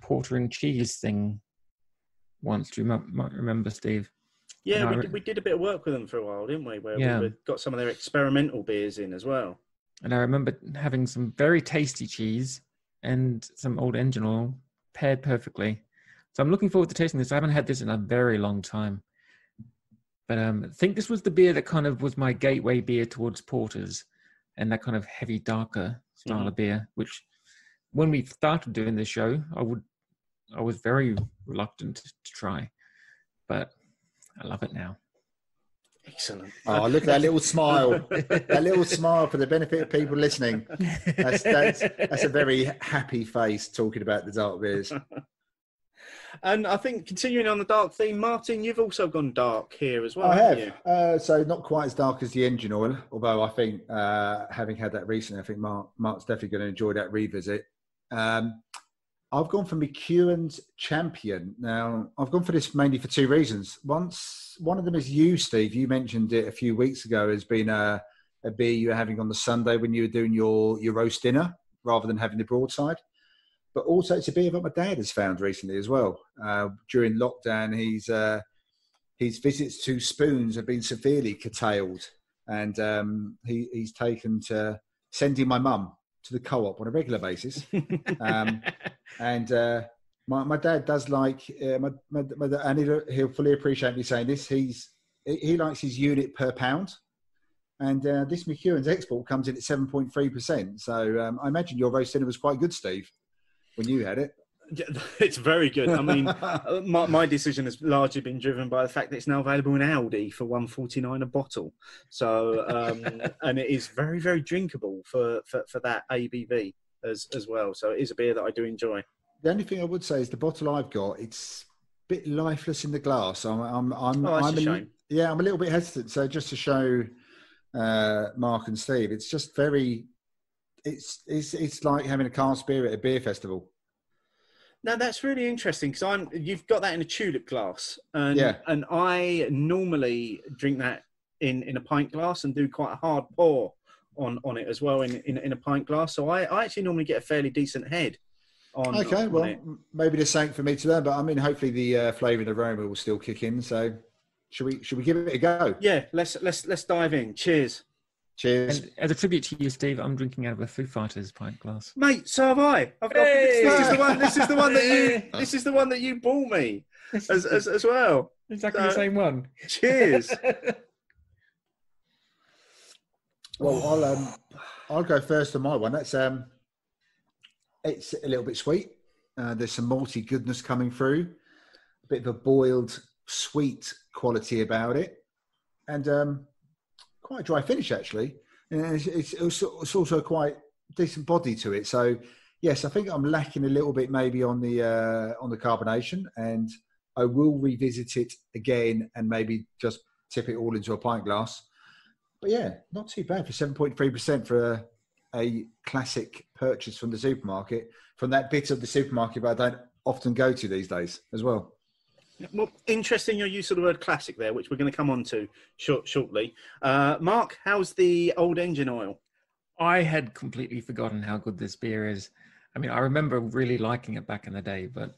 porter and cheese thing once. Do you might remember, Steve? Yeah, we did a bit of work with them for a while, didn't we? Where we got some of their experimental beers in as well. And I remember having some very tasty cheese and some old engine oil paired perfectly. So I'm looking forward to tasting this. I haven't had this in a very long time. But I think this was the beer that kind of was my gateway beer towards porters and that kind of heavy, darker style of beer, which when we started doing this show, I was very reluctant to try. But I love it now. Excellent. Oh, look at that little smile. That little smile for the benefit of people listening. That's a very happy face talking about the dark beers. And I think continuing on the dark theme, Martin, you've also gone dark here as well. I have. So not quite as dark as the engine oil, although I think having had that recently, I think Mark's definitely going to enjoy that revisit. I've gone for McEwans Champion. Now, I've gone for this mainly for two reasons. One of them is you, Steve. You mentioned it a few weeks ago as being a beer you were having on the Sunday when you were doing your roast dinner rather than having the broadside. But also it's a beer that my dad has found recently as well. During lockdown, his visits to Spoons have been severely curtailed. And he's taken to sending my mum to the co-op on a regular basis. My dad does like, and he'll fully appreciate me saying this, he likes his unit per pound. And this McEwans export comes in at 7.3%. So I imagine your roast dinner was quite good, Steve, when you had it. It's very good. I mean, my decision has largely been driven by the fact that it's now available in Aldi for $1.49 a bottle. So, and it is very, very drinkable for that ABV as well. So it is a beer that I do enjoy. The only thing I would say is the bottle I've got, it's a bit lifeless in the glass. I'm a shame. Yeah, I'm a little bit hesitant. So just to show Mark and Steve, it's just very, it's like having a cask beer at a beer festival. Now that's really interesting because you've got that in a tulip glass, and I normally drink that in a pint glass and do quite a hard pour on it as well in a pint glass. So I actually normally get a fairly decent head on. Okay, on well it. Maybe the same for me to learn, but I mean hopefully the flavour and aroma will still kick in. So should we give it a go? Yeah, let's dive in. Cheers. Cheers. And as a tribute to you, Steve, I'm drinking out of a Foo Fighters pint glass. Mate, so have I. This is the one that you bought me as well. Exactly the same one. Cheers. Well, I'll go first on my one. That's it's a little bit sweet. There's some malty goodness coming through, a bit of a boiled sweet quality about it, and quite a dry finish actually. And it's also quite decent body to it. So yes, I think I'm lacking a little bit maybe on the carbonation, and I will revisit it again and maybe just tip it all into a pint glass. But yeah, not too bad for 7.3% for a classic purchase from the supermarket, from that bit of the supermarket that I don't often go to these days as well. Well, interesting your use of the word classic there, which we're going to come on to shortly. Mark, how's the Old Engine Oil? I had completely forgotten how good this beer is. I mean, I remember really liking it back in the day, but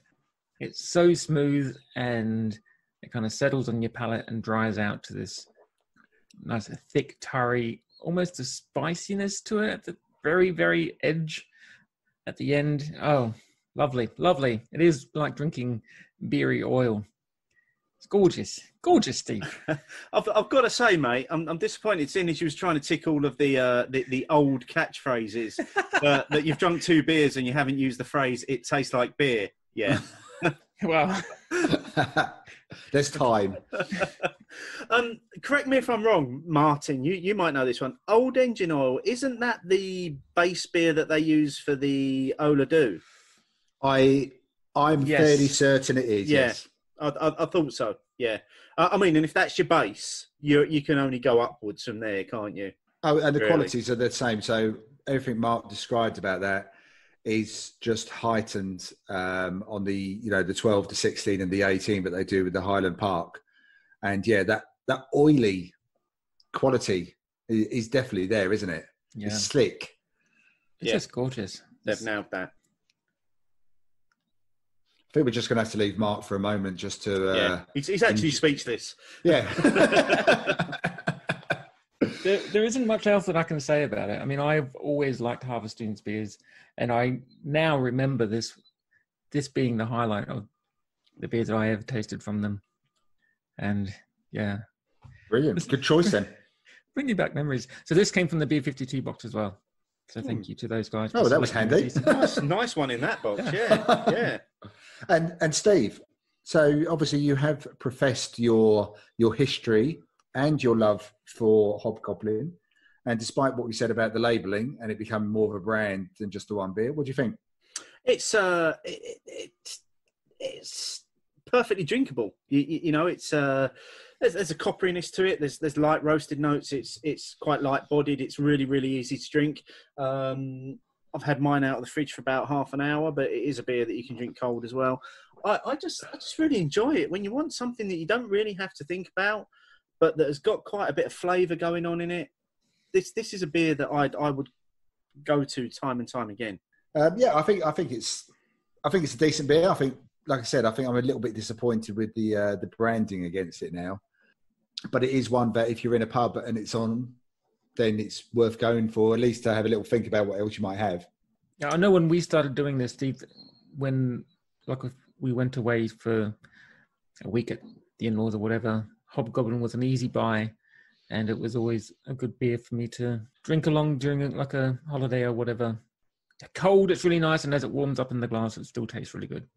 it's so smooth and it kind of settles on your palate and dries out to this nice, thick, tarry, almost a spiciness to it at the very, very edge at the end. Oh, lovely, lovely. It is like drinking beery oil. It's gorgeous, Steve. I've got to say, mate, I'm disappointed seeing as you was trying to tick all of the old catchphrases that you've drunk 2 beers and you haven't used the phrase "it tastes like beer." Yeah. Well, there's time. Correct me if I'm wrong, Martin. You might know this one. Old Engine Oil, isn't that the base beer that they use for the Ola Do? I'm fairly certain it is. Yeah. Yes. I thought so. Yeah. I mean, and if that's your base, you can only go upwards from there, can't you? Oh, and the really? Qualities are the same. So everything Mark described about that is just heightened on the the 12 to 16 and the 18 that they do with the Highland Park, and yeah, that oily quality is definitely there, isn't it? Yeah. It's slick. It's just gorgeous. They've nailed that. I think we're just going to have to leave Mark for a moment just to... He's actually speechless. Yeah. there isn't much else that I can say about it. I mean, I've always liked Harvestines beers, and I now remember this being the highlight of the beers that I ever tasted from them. And, yeah. Brilliant. Good choice, then. Bringing back memories. So this came from the Beer 52 box as well. So thank you to those guys. Oh, that was handy. Nice one in that box. Yeah. And Steve, so obviously you have professed your history and your love for Hobgoblin, and despite what we said about the labelling and it becoming more of a brand than just the one beer, what do you think? It's perfectly drinkable. You know, it's there's a copperiness to it. There's light roasted notes. It's quite light bodied. It's really, really easy to drink. I've had mine out of the fridge for about half an hour, but it is a beer that you can drink cold as well. I just really enjoy it when you want something that you don't really have to think about, but that has got quite a bit of flavour going on in it. This is a beer that I would go to time and time again. Yeah, I think it's a decent beer. I think, like I said, I think I'm a little bit disappointed with the branding against it now. But it is one that if you're in a pub and it's on, then it's worth going for, at least to have a little think about what else you might have. Yeah, I know when we started doing this, Steve, when we went away for a week at the in-laws or whatever, Hobgoblin was an easy buy, and it was always a good beer for me to drink along during like a holiday or whatever. Cold, it's really nice, and as it warms up in the glass, it still tastes really good.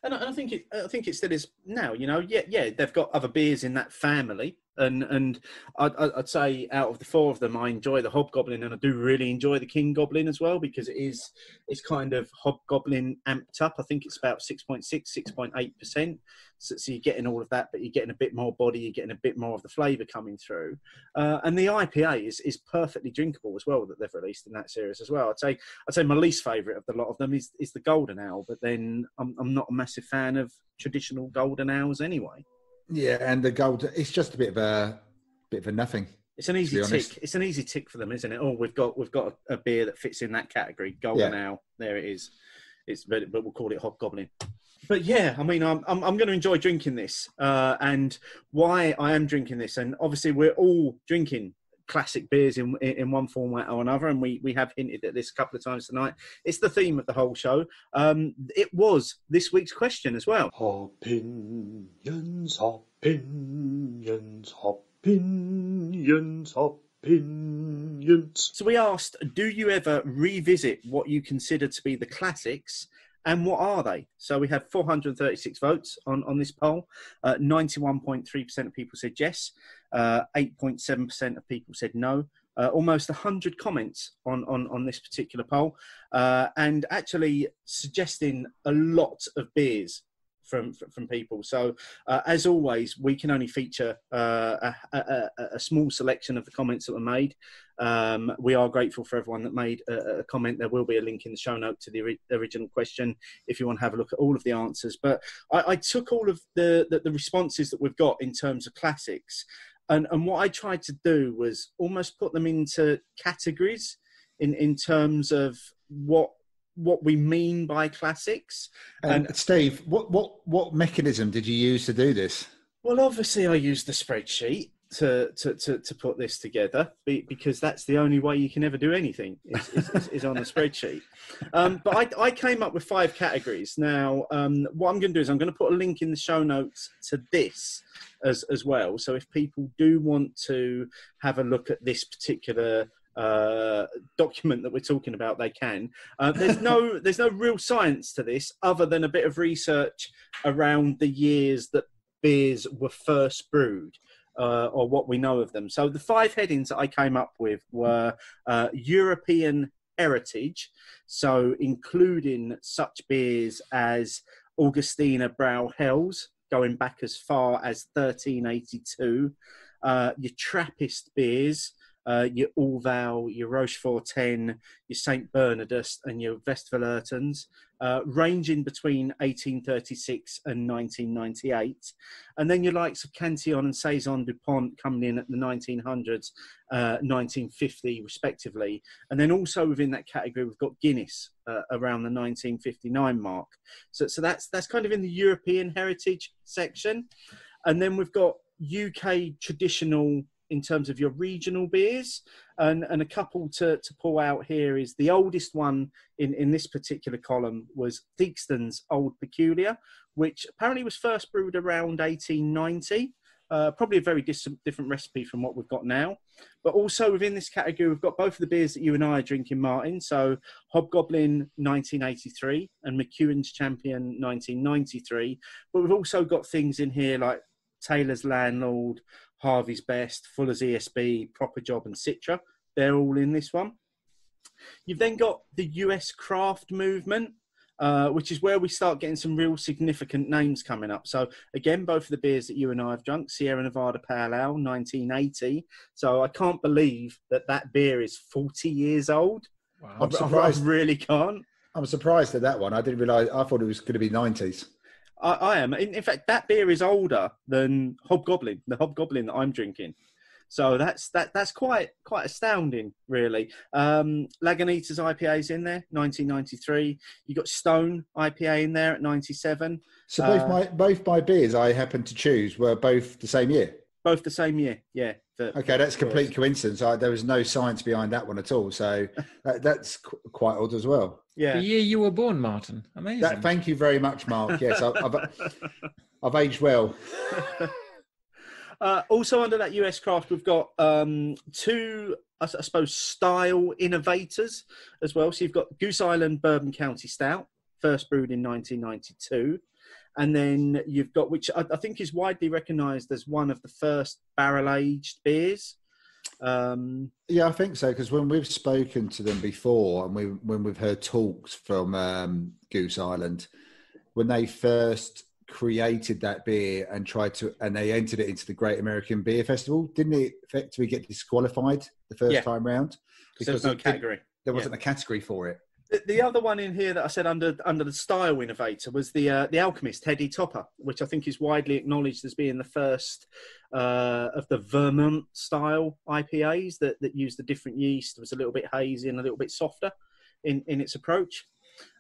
And I think it still is now. You know, yeah, they've got other beers in that family, and I'd say out of the four of them, I enjoy the Hobgoblin, and I do really enjoy the King Goblin as well, because it's kind of Hobgoblin amped up. I think it's about 6.6, 6.8%. So you're getting all of that, but you're getting a bit more body, you're getting a bit more of the flavour coming through. And the IPA is perfectly drinkable as well that they've released in that series as well. I'd say my least favourite of the lot of them is the Golden Ale, but then I'm not a massive fan of traditional Golden Ales anyway. Yeah, and the gold, it's just a bit of a nothing. It's an easy tick. It's an easy tick for them, isn't it? Oh, we've got a beer that fits in that category. Golden Ale, there it is. But we'll call it Hobgoblin. But yeah, I mean, I'm going to enjoy drinking this, and why I am drinking this, and obviously we're all drinking classic beers in one format or another, and we have hinted at this a couple of times tonight. It's the theme of the whole show. It was this week's question as well. Opinions, opinions, opinions, opinions. So we asked, do you ever revisit what you consider to be the classics? And what are they? So we had 436 votes on this poll. 91.3% of people said yes. 8.7% of people said no. Almost 100 comments on this particular poll. And actually suggesting a lot of beers from people. So as always, we can only feature a small selection of the comments that were made. We are grateful for everyone that made a comment. There will be a link in the show note to the original question if you want to have a look at all of the answers. But I took all of the responses that we've got in terms of classics, and what I tried to do was almost put them into categories in terms of what we mean by classics. And Steve, what mechanism did you use to do this? Well, obviously I used the spreadsheet to put this together, because that's the only way you can ever do anything is on a spreadsheet. But I came up with 5 categories. Now, what I'm going to do is I'm going to put a link in the show notes to this as well. So if people do want to have a look at this particular document that we're talking about, they can. There's no real science to this other than a bit of research around the years that beers were first brewed, or what we know of them. So the 5 headings that I came up with were European heritage, so including such beers as Augustina Brau Hells, going back as far as 1382, your Trappist beers, your Orval, your Rochefort 10, your St. Bernardus and your Westvalertons, ranging between 1836 and 1998. And then your likes of Cantillon and Saison Dupont coming in at the 1900s, 1950 respectively. And then also within that category, we've got Guinness around the 1959 mark. So that's kind of in the European heritage section. And then we've got UK traditional in terms of your regional beers, and a couple to pull out here is the oldest one in this particular column was Theakston's Old Peculiar, which apparently was first brewed around 1890. Probably a very different recipe from what we've got now. But also within this category, we've got both of the beers that you and I are drinking, Martin. So Hobgoblin 1983 and McEwans Champion 1993. But we've also got things in here like Taylor's Landlord, Harvey's Best, Fuller's ESB, Proper Job and Citra. They're all in this one. You've then got the US craft movement, which is where we start getting some real significant names coming up. So again, both of the beers that you and I have drunk, Sierra Nevada Pale Ale, 1980. So I can't believe that beer is 40 years old. I'm I surprised. really can't. I'm surprised at that one. I didn't realise. I thought it was going to be 90s. I am. In fact, that beer is older than Hobgoblin, the Hobgoblin that I'm drinking. So that's quite astounding, really. Lagunitas IPA's in there, 1993. You got Stone IPA in there at 97. So both my beers I happened to choose were both the same year. Both the same year, yeah. Okay, that's complete coincidence. There was no science behind that one at all. So that's quite odd as well. Yeah. The year you were born, Martin. Amazing. Thank you very much, Mark. Yes, I've aged well. Also under that US craft, we've got two, I suppose, style innovators as well. So you've got Goose Island Bourbon County Stout, first brewed in 1992. And then you've got, which I think is widely recognised as one of the first barrel-aged beers. Yeah, I think so, because when we've spoken to them before and when we've heard talks from Goose Island, when they first created that beer and they entered it into the Great American Beer Festival, didn't it effectively get disqualified the first time round? Because there was no category. There wasn't a category for it. The other one in here that I said under the style innovator was the Alchemist Teddy Topper, which I think is widely acknowledged as being the first of the Vermont style IPAs that used the different yeast. It was a little bit hazy and a little bit softer in its approach.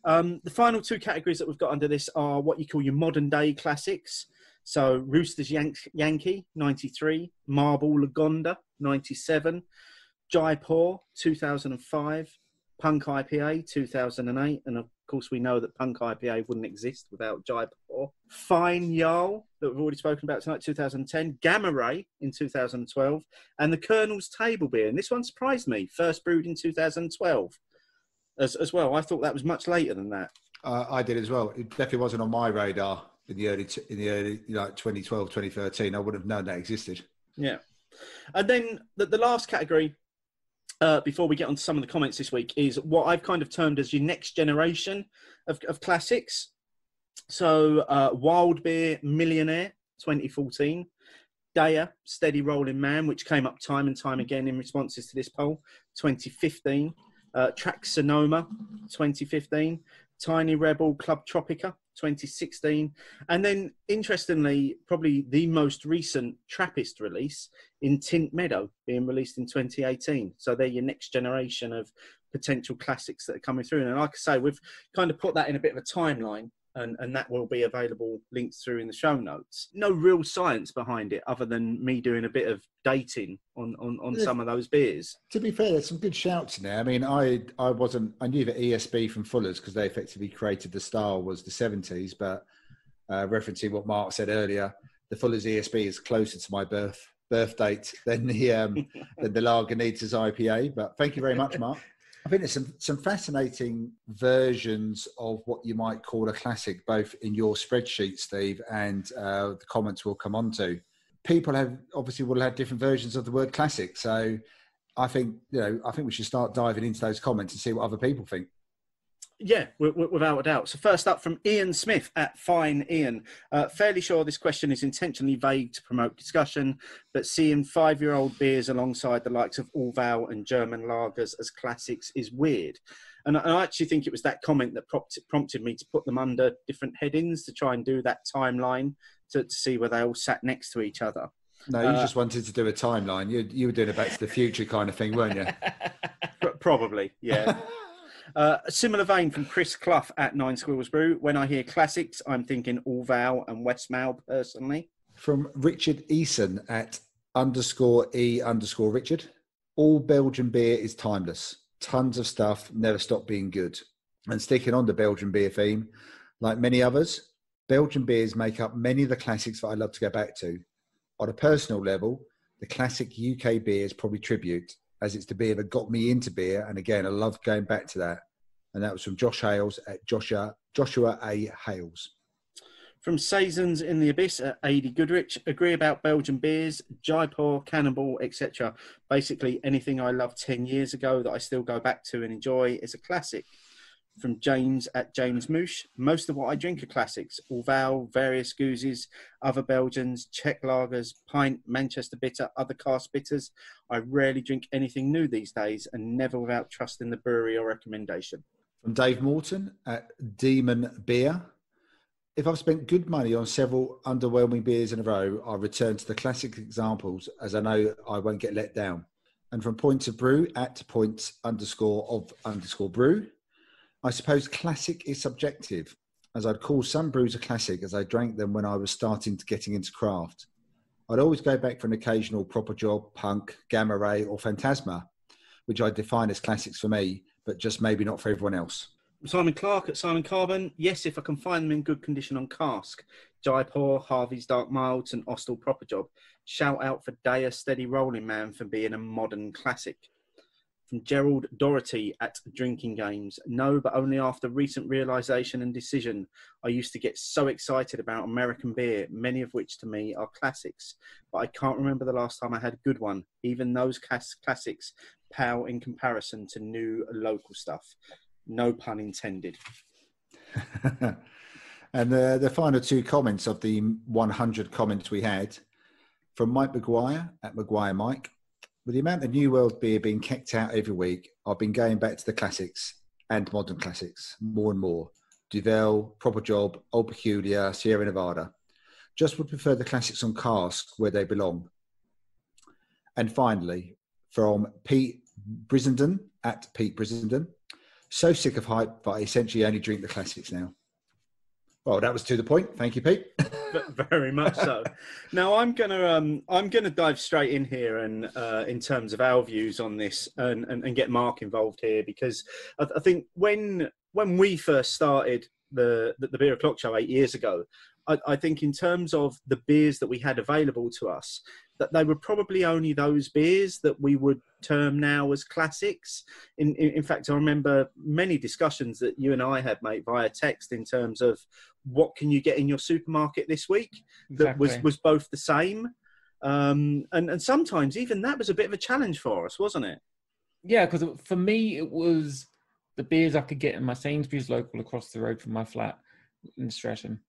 The final two categories that we've got under this are what you call your modern day classics. So Rooster's Yankee, 93, Marble Lagonda, 97, Jaipur, 2005, Punk IPA, 2008. And of course, we know that Punk IPA wouldn't exist without Jaipur. Fine Jarl, that we've already spoken about tonight, 2010. Gamma Ray in 2012. And the Colonel's Table Beer. And this one surprised me. First brewed in 2012 as well. I thought that was much later than that. I did as well. It definitely wasn't on my radar in the early 2012, 2013. I wouldn't have known that existed. Yeah. And then the last category, before we get on to some of the comments this week, is what I've kind of termed as your next generation of classics. So Wild Beer Millionaire, 2014. Daya Steady Rolling Man, which came up time and time again in responses to this poll, 2015. Track Sonoma, 2015. Tiny Rebel Club Tropica, 2016. And then, interestingly, probably the most recent Trappist release in Tint Meadow, being released in 2018. So they're your next generation of potential classics that are coming through. And like I say, we've kind of put that in a bit of a timeline, and that will be available linked through in the show notes. No real science behind it other than me doing a bit of dating on some of those beers. To be fair, there's some good shouts in there. I mean, I knew that ESB from Fuller's, because they effectively created the style, was the 70s, but referencing what Mark said earlier, the Fuller's ESB is closer to my birth date than the Larganitas IPA. But thank you very much, Mark. I think there's some fascinating versions of what you might call a classic, both in your spreadsheet, Steve, and the comments we'll come on to. People will have different versions of the word classic. So I think we should start diving into those comments and see what other people think. Yeah, without a doubt. So first up from Ian Smith at Fine Ian. Fairly sure this question is intentionally vague to promote discussion, but seeing 5-year-old beers alongside the likes of Orval and German lagers as classics is weird. And I actually think it was that comment that prompted me to put them under different headings to try and do that timeline to see where they all sat next to each other. No, you just wanted to do a timeline. You were doing a Back to the Future kind of thing, weren't you? Probably, yeah. A similar vein from Chris Clough at 9 Squirrels Brew. When I hear classics, I'm thinking Orval and Westmalle, personally. From Richard Eason at _E_Richard. All Belgian beer is timeless. Tons of stuff, never stop being good. And sticking on the Belgian beer theme, like many others, Belgian beers make up many of the classics that I love to go back to. On a personal level, the classic UK beer is probably Tribute, as it's the beer that got me into beer. And again, I love going back to that. And that was from Josh Hales at Joshua A. Hales. From Saisons in the Abyss at A.D. Goodrich. Agree about Belgian beers, Jaipur, Cannibal, etc. Basically, anything I loved 10 years ago that I still go back to and enjoy is a classic. From James at James Moosh, most of what I drink are classics. Orval, various gooses, other Belgians, Czech lagers, pint, Manchester bitter, other cask bitters. I rarely drink anything new these days and never without trusting the brewery or recommendation. From Dave Morton at Demon Beer. If I've spent good money on several underwhelming beers in a row, I'll return to the classic examples as I know I won't get let down. And from Points of Brew at points_of_brew. I suppose classic is subjective, as I'd call some brews a classic as I drank them when I was starting to getting into craft. I'd always go back for an occasional Proper Job, Punk, Gamma Ray or Phantasma, which I define as classics for me, but just maybe not for everyone else. Simon Clark at Simon Carbon. Yes, if I can find them in good condition on cask. Jaipur, Harvey's Dark Milds and Austell Proper Job. Shout out for Daya Steady Rolling Man for being a modern classic. From Gerald Doherty at Drinking Games. No, but only after recent realisation and decision. I used to get so excited about American beer, many of which to me are classics. But I can't remember the last time I had a good one. Even those classics pale in comparison to new local stuff. No pun intended. And the final two comments of the 100 comments we had. From Mike Maguire at Maguire Mike. With the amount of New World beer being kicked out every week, I've been going back to the classics and modern classics more and more. Duvel, Proper Job, Old Peculiar, Sierra Nevada. Just would prefer the classics on cask where they belong. And finally, from Pete Brissenden at Pete Brissenden. So sick of hype, but I essentially only drink the classics now. Well, that was to the point. Thank you, Pete. Very much so. Now I'm gonna dive straight in here and in terms of our views on this and get Mark involved here, because I think when we first started the Beer O'Clock Show 8 years ago, I think in terms of the beers that we had available to us, that they were probably only those beers that we would term now as classics. In fact, I remember many discussions that you and I had, mate, via text in terms of what can you get in your supermarket this week that was both the same. And sometimes even that was a bit of a challenge for us, wasn't it? Yeah, because for me, it was the beers I could get in my Sainsbury's local across the road from my flat in Streatham.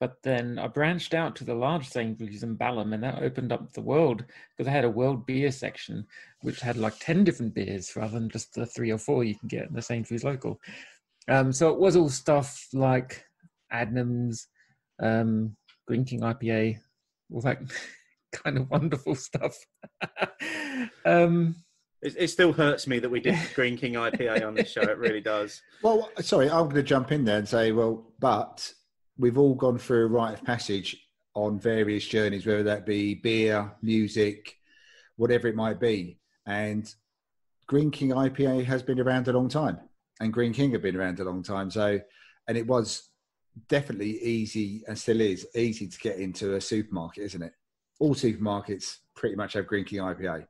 But then I branched out to the large Sainsbury's in Balham, and that opened up the world because I had a world beer section, which had like 10 different beers rather than just the 3 or 4 you can get in the Sainsbury's local. So it was all stuff like Adnams, Green King IPA, all that kind of wonderful stuff. It still hurts me that we did Green King IPA on this show. It really does. Well, sorry, I'm going to jump in there and say, but we've all gone through a rite of passage on various journeys, whether that be beer, music, whatever it might be. And Green King IPA has been around a long time, and Green King have been around a long time. So, and it was definitely easy, and still is easy to get into a supermarket, isn't it? All supermarkets pretty much have Green King IPA.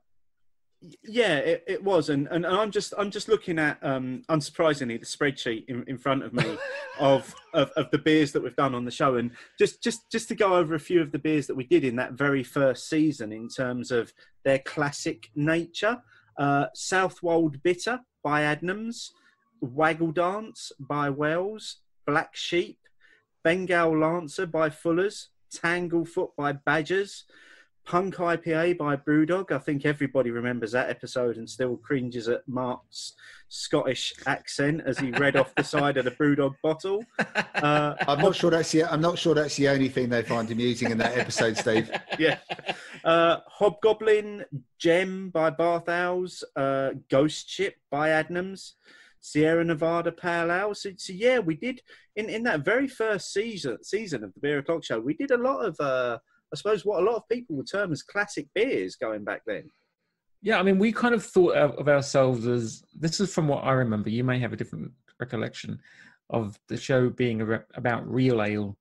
Yeah, it was, and I'm just looking at unsurprisingly the spreadsheet in front of me of the beers that we've done on the show, and just to go over a few of the beers that we did in that very first season in terms of their classic nature. Southwold Bitter by Adnams, Waggle Dance by Wells, Black Sheep, Bengal Lancer by Fuller's, Tanglefoot by Badgers, Punk IPA by Brewdog. I think everybody remembers that episode and still cringes at Mark's Scottish accent as he read off the side of the Brewdog bottle. I'm not sure that's the only thing they find amusing in that episode, Steve. Yeah. Hobgoblin, Gem by Bath Owls, Ghost Ship by Adnams, Sierra Nevada Pale Ale. So yeah, we did in that very first season of the Beer O'Clock Show, we did a lot of I suppose what a lot of people would term as classic beers going back then. Yeah, I mean, we kind of thought of ourselves as, this is from what I remember, you may have a different recollection of the show being about real ale.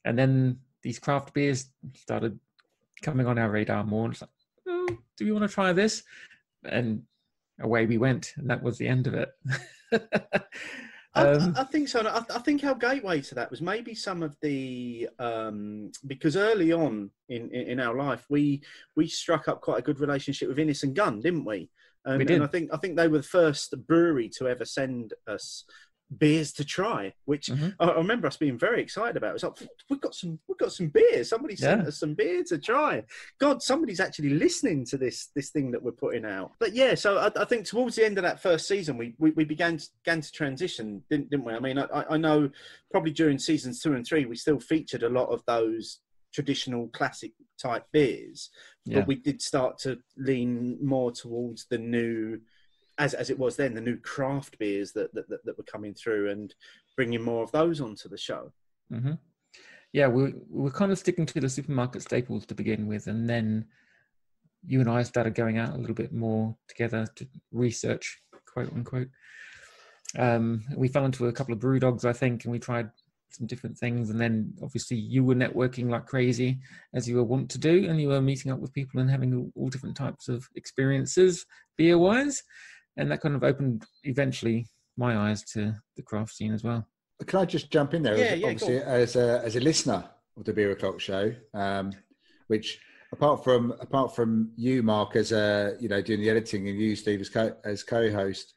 And then these craft beers started coming on our radar more. And it's like, oh, do we want to try this? And away we went. And that was the end of it. I think so. I think our gateway to that was maybe some of the because early on in our life we struck up quite a good relationship with Innis and Gunn, didn't we? And, we did. And I think they were the first brewery to ever send us beers to try, which I remember us being very excited about. It was like, we've got some beers. Somebody sent us some beer to try. God, somebody's actually listening to this thing that we're putting out. But yeah, so I think towards the end of that first season, we began to transition, didn't we? I mean, I know probably during seasons 2 and 3, we still featured a lot of those traditional classic type beers, but we did start to lean more towards the new, as it was then, the new craft beers that were coming through and bringing more of those onto the show. Yeah, we were kind of sticking to the supermarket staples to begin with, and then you and I started going out a little bit more together to research, quote unquote. We fell into a couple of brew dogs, I think, and we tried some different things, and then obviously you were networking like crazy, as you were wont to do, and you were meeting up with people and having all different types of experiences beer-wise. And that kind of opened, eventually, my eyes to the craft scene as well. Can I just jump in there? Obviously, cool. as a listener of the Beer O'Clock Show, which apart from you, Mark, as doing the editing, and you, Steve, as co-host,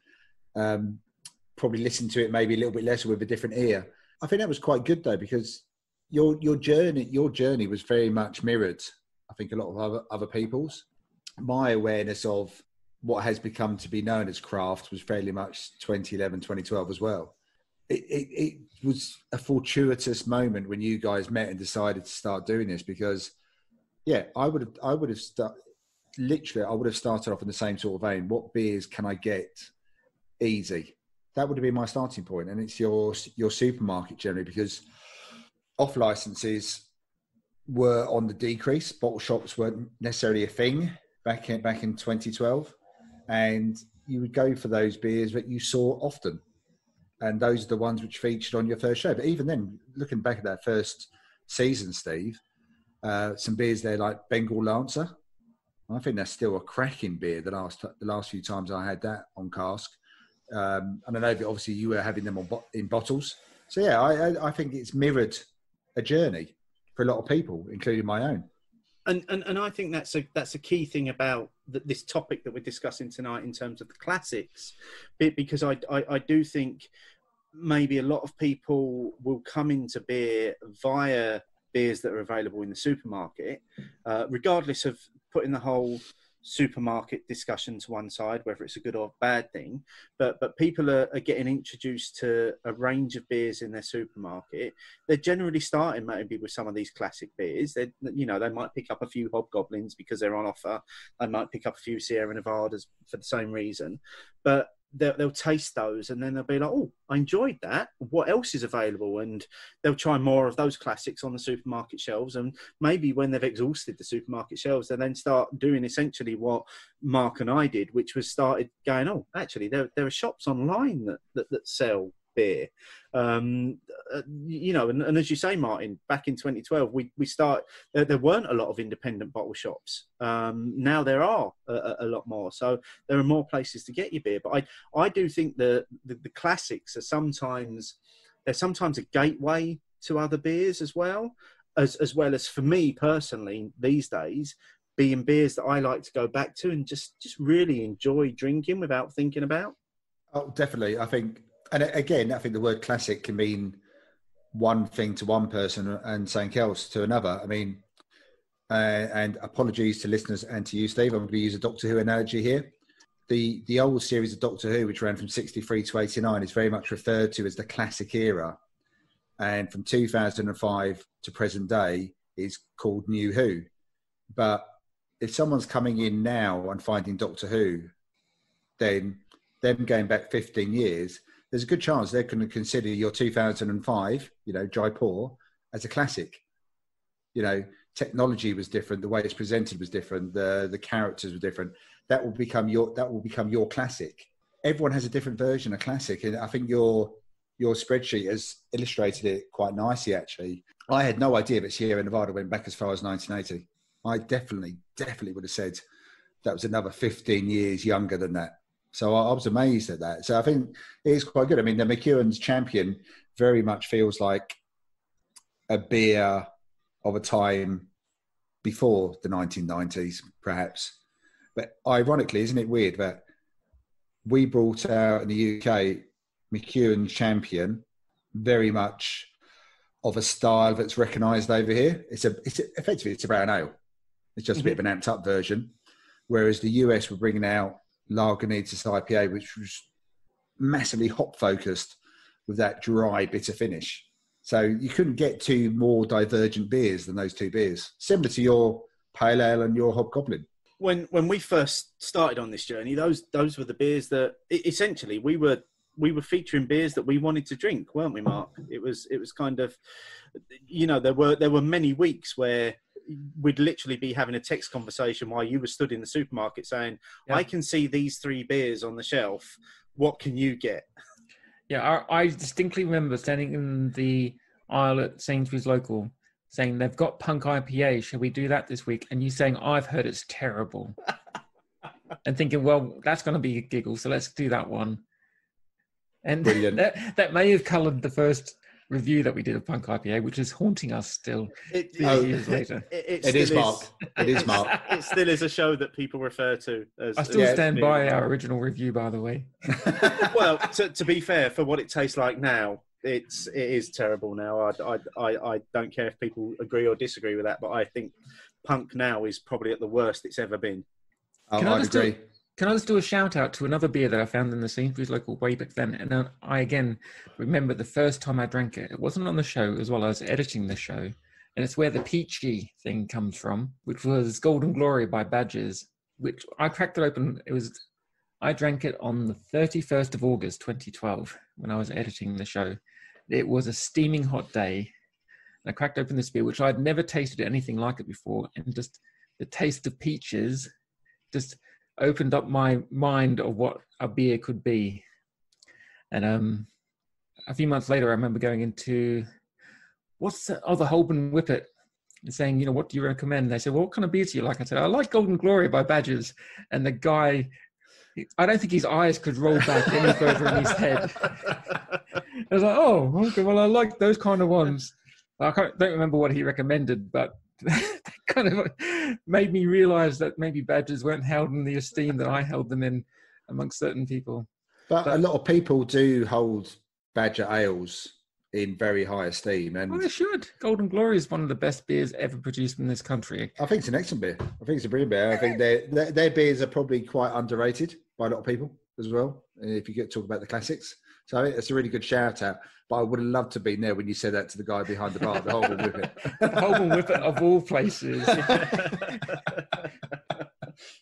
probably listen to it maybe a little bit less with a different ear. I think that was quite good though, because your journey was very much mirrored, I think, a lot of other people's. My awareness of what has become to be known as craft was fairly much 2011, 2012 as well. It was a fortuitous moment when you guys met and decided to start doing this, because I would have started off in the same sort of vein. What beers can I get easy? That would have been my starting point. And it's your supermarket generally, because off licenses were on the decrease. Bottle shops weren't necessarily a thing back in 2012. And you would go for those beers that you saw often. And those are the ones which featured on your first show. But even then, looking back at that first season, Steve, some beers there like Bengal Lancer. I think that's still a cracking beer the last few times I had that on cask. And I know that obviously you were having them in bottles. So yeah, I think it's mirrored a journey for a lot of people, including my own. And I think that's a key thing about this topic that we're discussing tonight in terms of the classics, because I do think maybe a lot of people will come into beer via beers that are available in the supermarket, regardless of putting the whole supermarket discussion to one side, whether it's a good or bad thing, but people are getting introduced to a range of beers in their supermarket. They're generally starting maybe with some of these classic beers. They might pick up a few Hobgoblins because they're on offer. They might pick up a few Sierra Nevadas for the same reason, but they'll taste those and then they'll be like, oh, I enjoyed that. What else is available? And they'll try more of those classics on the supermarket shelves. And maybe when they've exhausted the supermarket shelves, they then start doing essentially what Mark and I did, which was started going, oh, actually, there are shops online that sell beer. And as you say, Martin, back in 2012, we start. There weren't a lot of independent bottle shops. Now there are a lot more, so there are more places to get your beer. But I do think the classics are sometimes a gateway to other beers as well as for me personally these days, being beers that I like to go back to and just really enjoy drinking without thinking about. Oh, definitely. I think. And again, I think the word classic can mean one thing to one person and something else to another. I mean, and apologies to listeners and to you, Steve. I'm going to use a Doctor Who analogy here. The old series of Doctor Who, which ran from 63 to 89, is very much referred to as the classic era. And from 2005 to present day is called New Who. But if someone's coming in now and finding Doctor Who, then them going back 15 years, there's a good chance they're going to consider your 2005, Jaipur, as a classic. Technology was different, the way it's presented was different, the characters were different. That will become your classic. Everyone has a different version of classic, and I think your spreadsheet has illustrated it quite nicely. Actually, I had no idea that Sierra Nevada went back as far as 1980. I definitely would have said that was another 15 years younger than that. So I was amazed at that. So I think it is quite good. I mean, the McEwans Champion very much feels like a beer of a time before the 1990s, perhaps. But ironically, isn't it weird that we brought out in the UK McEwans champion, very much of a style that's recognised over here. It's effectively it's a brown ale. It's just a bit of an amped up version. Whereas the US were bringing out Larganitas IPA, which was massively hop focused with that dry, bitter finish. So you couldn't get two more divergent beers than those two beers, similar to your pale ale and your Hobgoblin. When we first started on this journey, those were the beers that essentially we were featuring beers that we wanted to drink, weren't we, Mark? It was kind of, there were many weeks where we'd literally be having a text conversation while you were stood in the supermarket saying, I can see these 3 beers on the shelf. What can you get? Yeah, I distinctly remember standing in the aisle at Sainsbury's Local saying, they've got Punk IPA. Shall we do that this week? And you saying, I've heard it's terrible. And thinking, well, that's going to be a giggle, so let's do that one. And that may have coloured the first review that we did of Punk IPA, which is haunting us still years later. It is, Mark. It is, Mark. It still is a show that people refer to as... I still stand by our original review, by the way. Well, to be fair, for what it tastes like now, it is terrible now. I don't care if people agree or disagree with that, but I think Punk now is probably at the worst it's ever been. I'd agree. Can I just do a shout out to another beer that I found in the Sainsbury's Local way back then? And I again remember the first time I drank it. It wasn't on the show as well. I was editing the show. And it's where the peachy thing comes from, which was Golden Glory by Badgers, which I cracked it open. I drank it on the 31st of August, 2012, when I was editing the show. It was a steaming hot day. And I cracked open this beer, which I'd never tasted anything like it before. And just the taste of peaches just opened up my mind of what a beer could be. And a few months later, I remember going into, the Holborn Whippet, and saying, what do you recommend? They said, well, what kind of beer do you like? I said, I like Golden Glory by Badgers. And the guy, I don't think his eyes could roll back any further in his head. I was like, oh, okay, well, I like those kind of ones. I don't remember what he recommended, but that kind of made me realise that maybe Badgers weren't held in the esteem that I held them in amongst certain people. But a lot of people do hold Badger ales in very high esteem. And they should. Golden Glory is one of the best beers ever produced in this country. I think it's an excellent beer. I think it's a brilliant beer. I think their beers are probably quite underrated by a lot of people as well, if you get to talk about the classics. So I think it's a really good shout out. But I would have loved to have been there when you said that to the guy behind the bar, the Holborn Whippet. The Holborn Whippet of all places.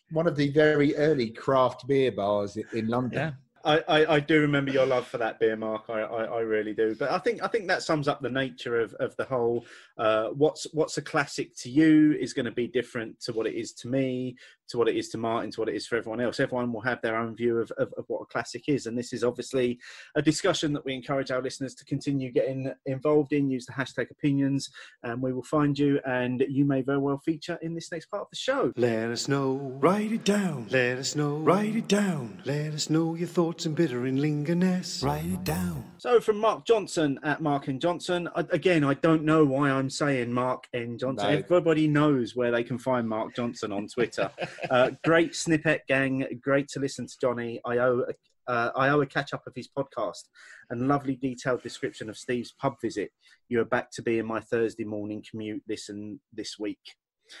One of the very early craft beer bars in London. Yeah. I do remember your love for that beer, Mark. I really do. But I think that sums up the nature of the whole. What's a classic to you is going to be different to what it is to me, to what it is to Martin, to what it is for everyone else. Everyone will have their own view of what a classic is, and this is obviously a discussion that we encourage our listeners to continue getting involved in. Use the hashtag opinions, and we will find you, and you may very well feature in this next part of the show. Let us know, write it down. Let us know, write it down. Let us know your thoughts and bitter and lingerness. Write it down. So from Mark Johnson at Mark N. Johnson. Again, I don't know why I'm saying Mark N. Johnson. No. Everybody knows where they can find Mark Johnson on Twitter. Great snippet, gang. Great to listen to Johnny. I owe a catch-up of his podcast and lovely detailed description of Steve's pub visit. You are back to be in my Thursday morning commute this week.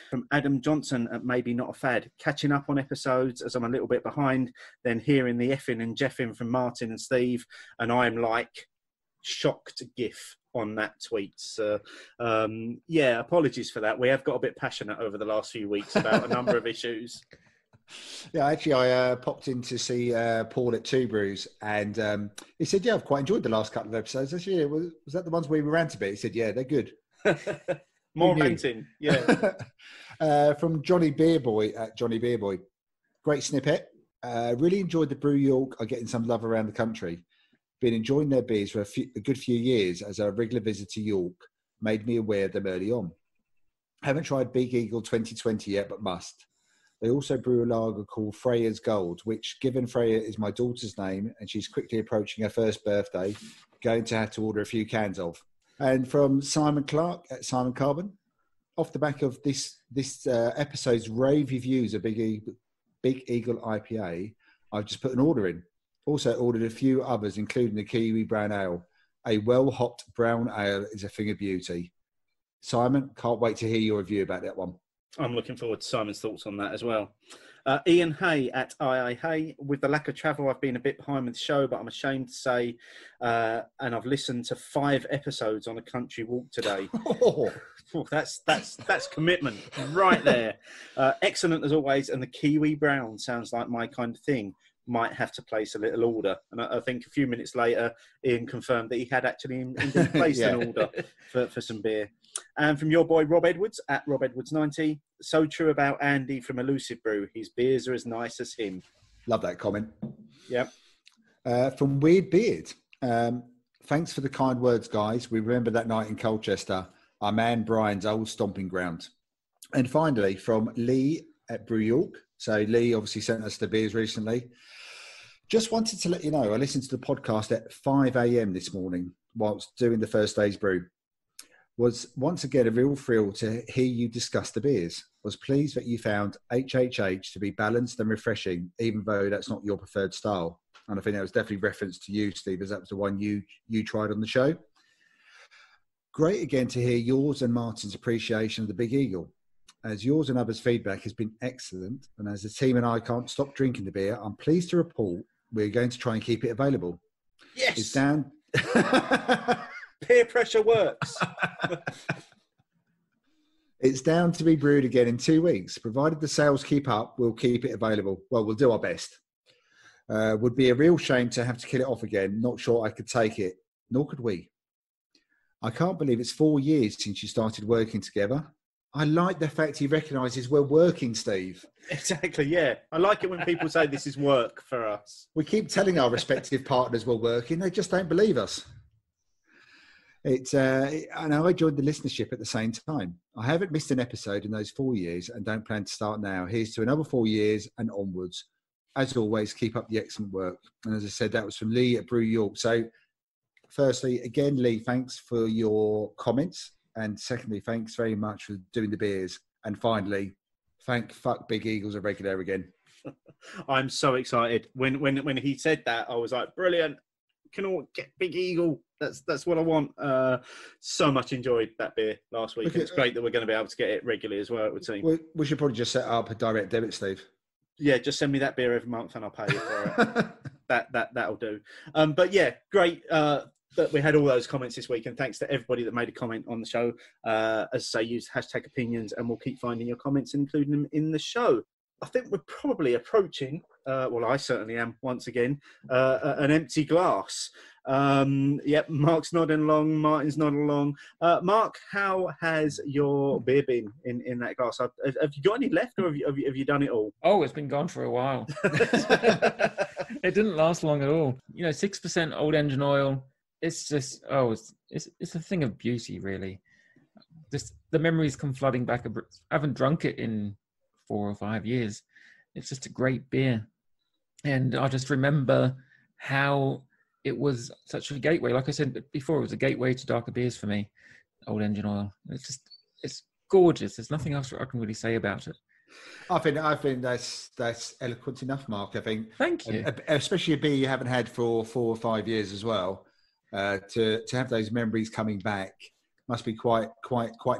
From Adam Johnson at Maybe Not a Fad, catching up on episodes as I'm a little bit behind, then hearing the effing and jeffing from Martin and Steve, and I'm like shocked gif on that tweet. So, apologies for that. We have got a bit passionate over the last few weeks about a number of issues. Yeah, actually, I popped in to see Paul at Two Brews, and he said, "Yeah, I've quite enjoyed the last couple of episodes." I said, "Yeah, was that the ones where we ranted a bit?" He said, "Yeah, they're good." More ranting, yeah. From Johnny Beerboy at Johnny Beerboy, great snippet. Really enjoyed the Brew York are getting some love around the country. Been enjoying their beers for a good few years as a regular visit to York. Made me aware of them early on. Haven't tried Big Eagle 2020 yet, but must. They also brew a lager called Freya's Gold, which, given Freya is my daughter's name and she's quickly approaching her first birthday, going to have to order a few cans of. And from Simon Clark at Simon Carbon, off the back of this episode's rave reviews of Big Eagle IPA, I've just put an order in. Also ordered a few others, including the Kiwi Brown Ale. A well-hopped brown ale is a thing of beauty. Simon, can't wait to hear your review about that one. I'm looking forward to Simon's thoughts on that as well. Ian Hay at II Hay. With the lack of travel, I've been a bit behind with the show, but I'm ashamed to say, and I've listened to 5 episodes on a country walk today. Oh, that's commitment right there. Excellent as always, and the Kiwi Brown sounds like my kind of thing. Might have to place a little order. And I think a few minutes later, Ian confirmed that he had actually indeed placed an order for some beer. And from your boy Rob Edwards at Rob Edwards 90, so true about Andy from Elusive Brew. His beers are as nice as him. Love that comment. Yep. From Weird Beard, thanks for the kind words, guys. We remember that night in Colchester, our man Brian's old stomping ground. And finally, from Lee at Brew York. So Lee obviously sent us the beers recently. Just wanted to let you know, I listened to the podcast at 5 a.m. this morning whilst doing the first day's brew. Was once again a real thrill to hear you discuss the beers. Was pleased that you found HHH to be balanced and refreshing, even though that's not your preferred style. And I think that was definitely referenced to you, Steve, as that was the one you tried on the show. Great again to hear yours and Martin's appreciation of the Big Eagle. As yours and others' feedback has been excellent, and as the team and I can't stop drinking the beer, I'm pleased to report we're going to try and keep it available. Yes. It's down. Peer pressure works. It's down to be brewed again in 2 weeks. Provided the sales keep up, we'll keep it available. Well, we'll do our best. Would be a real shame to have to kill it off again. Not sure I could take it, nor could we. I can't believe it's 4 years since you started working together. I like the fact he recognises we're working, Steve. Exactly, yeah. I like it when people say this is work for us. We keep telling our respective partners we're working. They just don't believe us. And I joined the listenership at the same time. I haven't missed an episode in those 4 years and don't plan to start now. Here's to another 4 years and onwards. As always, keep up the excellent work. And as I said, that was from Lee at Brew York. So firstly, again, Lee, thanks for your comments. And secondly, thanks very much for doing the beers. And finally, fuck Big Eagle's a regular again. I'm so excited. When he said that, I was like, brilliant. Can all get Big Eagle. That's what I want. So much enjoyed that beer last week. It's great that we're going to be able to get it regularly as well, it would seem. We should probably just set up a direct debit, Steve. Yeah, just send me that beer every month and I'll pay you for it. That'll do. But yeah, great that we had all those comments this week, and thanks to everybody that made a comment on the show. As I say, use hashtag opinions, and we'll keep finding your comments and including them in the show. I think we're probably approaching, well, I certainly am once again, an empty glass. Yep, Mark's nodding along, Martin's nodding along. Mark, how has your beer been in that glass? Have you got any left, or have you done it all? Oh, it's been gone for a while. It didn't last long at all. 6% old engine oil. It's just, it's a thing of beauty, really. Just the memories come flooding back. I haven't drunk it in 4 or 5 years. It's just a great beer. And I just remember how it was such a gateway. Like I said before, it was a gateway to darker beers for me, old engine oil. It's gorgeous. There's nothing else I can really say about it. I think that's eloquent enough, Mark. I think. Thank you. Especially a beer you haven't had for 4 or 5 years as well. To have those memories coming back must be quite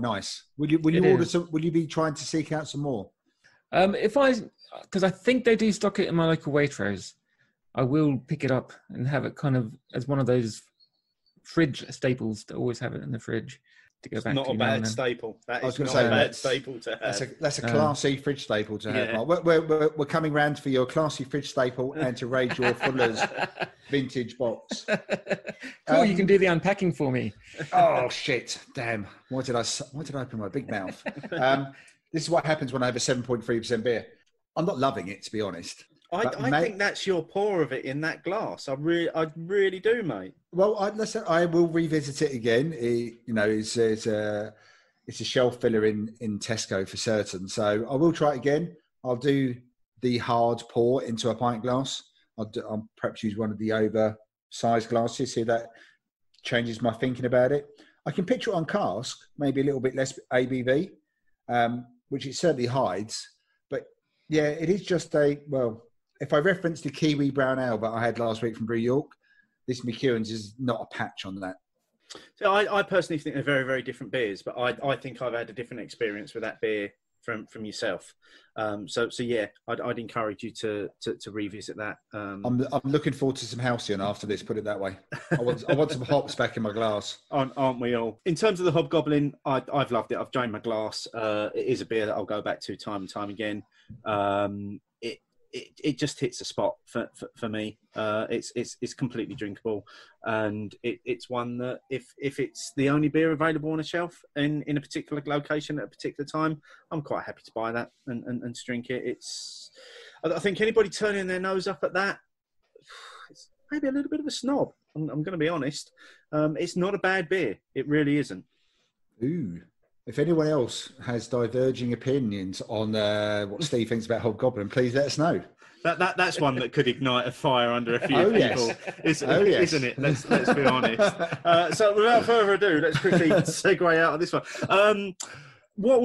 nice. Will you order some? Will you be trying to seek out some more? Because I think they do stock it in my local Waitrose, I will pick it up and have it kind of as one of those fridge staples to always have it in the fridge to go back. Not a bad staple. That is not a bad staple to have. That's a classy fridge staple to have. Mark. We're coming round for your classy fridge staple and to raid your Fuller's vintage box. Cool, you can do the unpacking for me. Oh shit! Damn! Why did I open my big mouth? This is what happens when I have a 7.3% beer. I'm not loving it, to be honest. I think that's your pour of it in that glass. I really do, mate. Well, I will revisit it again. It's a shelf filler in Tesco for certain. So I will try it again. I'll do the hard pour into a pint glass. I'll perhaps use one of the oversized glasses. See if that changes my thinking about it. I can picture it on cask, maybe a little bit less ABV, which it certainly hides. But yeah, it is just if I reference the Kiwi Brown Ale that I had last week from Brew York, this McEwans is not a patch on that. So I personally think they're very, very different beers, but I think I've had a different experience with that beer from yourself. So yeah, I'd encourage you to revisit that. I'm looking forward to some Halcyon after this. Put it that way. I want some hops back in my glass. Aren't we all? In terms of the Hobgoblin, I've loved it. I've drained my glass. It is a beer that I'll go back to time and time again. It just hits a spot for me. It's completely drinkable, and it's one that if it's the only beer available on a shelf in a particular location at a particular time, I'm quite happy to buy that and to drink it. I think anybody turning their nose up at that, it's maybe a little bit of a snob. I'm going to be honest. It's not a bad beer. It really isn't. Ooh. If anyone else has diverging opinions on what Steve thinks about Hobgoblin, please let us know. That's one that could ignite a fire under a few people, yes. Isn't it? Let's be honest. So without further ado, let's quickly segue out of this one. What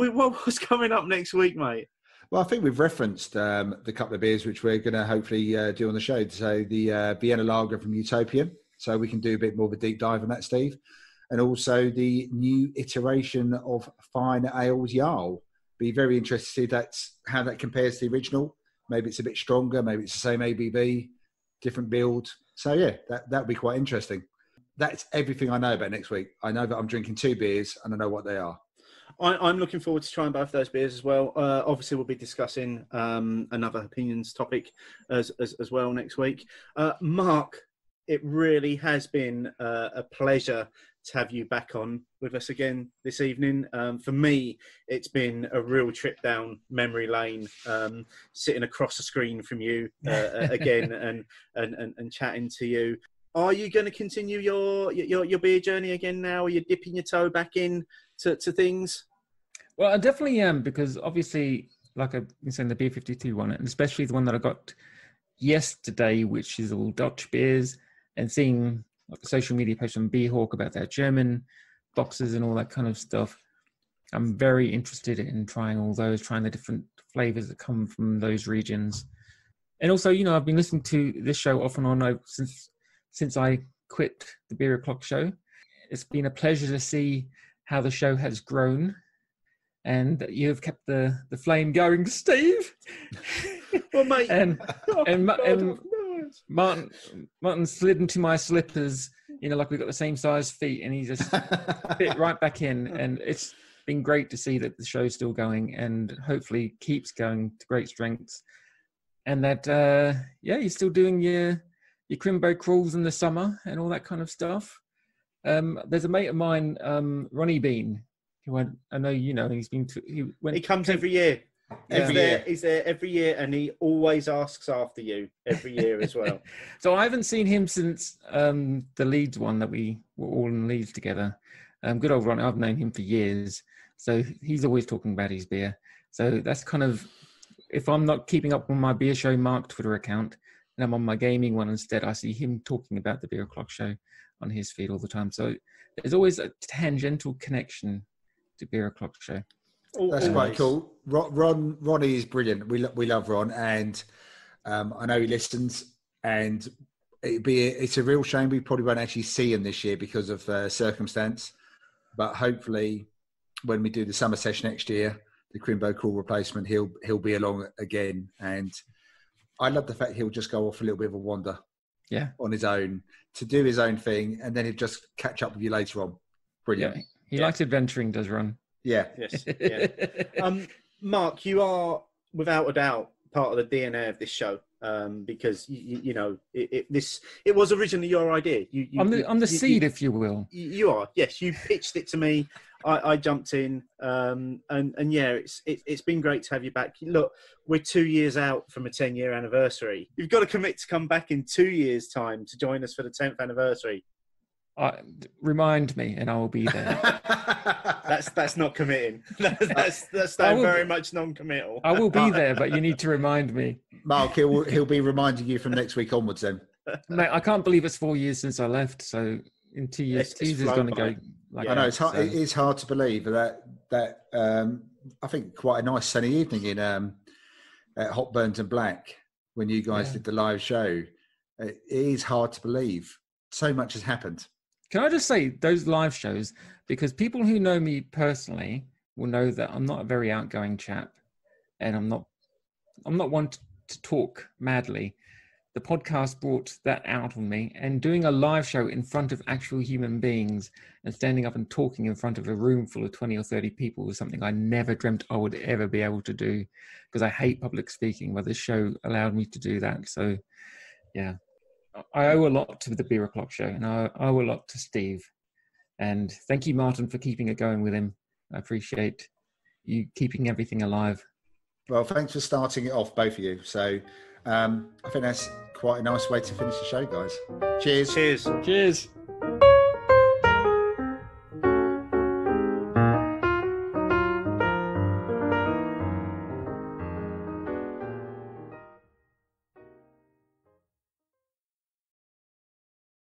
was coming up next week, mate? Well, I think we've referenced the couple of beers which we're going to hopefully do on the show. So the Vienna Lager from Utopian. So we can do a bit more of a deep dive on that, Steve. And also the new iteration of Fine Ales Jarl. Be very interested to see how that compares to the original. Maybe it's a bit stronger, maybe it's the same ABV, different build. So yeah, that'll be quite interesting. That's everything I know about next week. I know that I'm drinking 2 beers and I know what they are. I'm looking forward to trying both those beers as well. Obviously, we'll be discussing another opinions topic as well next week. Mark, it really has been a pleasure to have you back on with us again this evening. For me, it's been a real trip down memory lane, sitting across the screen from you again and chatting to you. Are you going to continue your beer journey again now? Are you dipping your toe back in to things? Well, I definitely am, because obviously, like I've been saying, the Beer 52 one, and especially the one that I got yesterday, which is all Dutch beers, and seeing like the social media post from Beerhawk about their German boxes and all that kind of stuff. I'm very interested in trying all those, trying the different flavors that come from those regions. And also, I've been listening to this show off and on since I quit the Beer O'Clock show. It's been a pleasure to see how the show has grown, and you have kept the flame going, Steve. Well, mate, and Martin slid into my slippers, like we've got the same size feet, and he just fit right back in. And it's been great to see that the show's still going and hopefully keeps going to great strengths. And that, you're still doing your crimbo crawls in the summer and all that kind of stuff. There's a mate of mine, Ronnie Bean, who I know he comes every year. Yeah. He's there every year, and he always asks after you every year as well. So I haven't seen him since the Leeds one that we were all in Leeds together. Good old Ron, I've known him for years. So he's always talking about his beer. So that's kind of, if I'm not keeping up on my Beer Show Mark Twitter account, and I'm on my gaming one instead, I see him talking about the Beer O'Clock show on his feed all the time. So there's always a tangential connection to Beer O'Clock show. That's quite cool. Ronnie is brilliant. We love Ron, and I know he listens. And it's a real shame we probably won't actually see him this year because of circumstance. But hopefully, when we do the summer session next year, the Crimbo Crawl replacement, he'll be along again. And I love the fact he'll just go off a little bit of a wander, on his own to do his own thing, and then he'll just catch up with you later on. Brilliant. Yeah, he likes adventuring, does Ron? Yeah. Yes. Yeah. Mark, you are without a doubt part of the DNA of this show, because it was originally your idea. I'm the seed, if you will. You are. Yes, you pitched it to me. I jumped in, and it's been great to have you back. Look, we're 2 years out from a 10-year anniversary. You've got to commit to come back in 2 years' time to join us for the 10th anniversary. Remind me, and I will be there. That's not committing. That's very much non-committal. I will be there, but you need to remind me. Mark, he'll be reminding you from next week onwards. Then, mate, I can't believe it's 4 years since I left. So in 2 years, 2 years is going to go. I know it's hard. So. It is hard to believe that. I think quite a nice sunny evening in at Hot Burns and Black when you guys did the live show. It is hard to believe. So much has happened. Can I just say those live shows, because people who know me personally will know that I'm not a very outgoing chap, and I'm not one to talk madly. The podcast brought that out on me, and doing a live show in front of actual human beings and standing up and talking in front of a room full of 20 or 30 people was something I never dreamt I would ever be able to do, because I hate public speaking, but this show allowed me to do that. So yeah, I owe a lot to the Beer O'Clock Show, and I owe a lot to Steve. And thank you, Martin, for keeping it going with him. I appreciate you keeping everything alive. Well, thanks for starting it off, both of you. So I think that's quite a nice way to finish the show, guys. Cheers. Cheers. Cheers.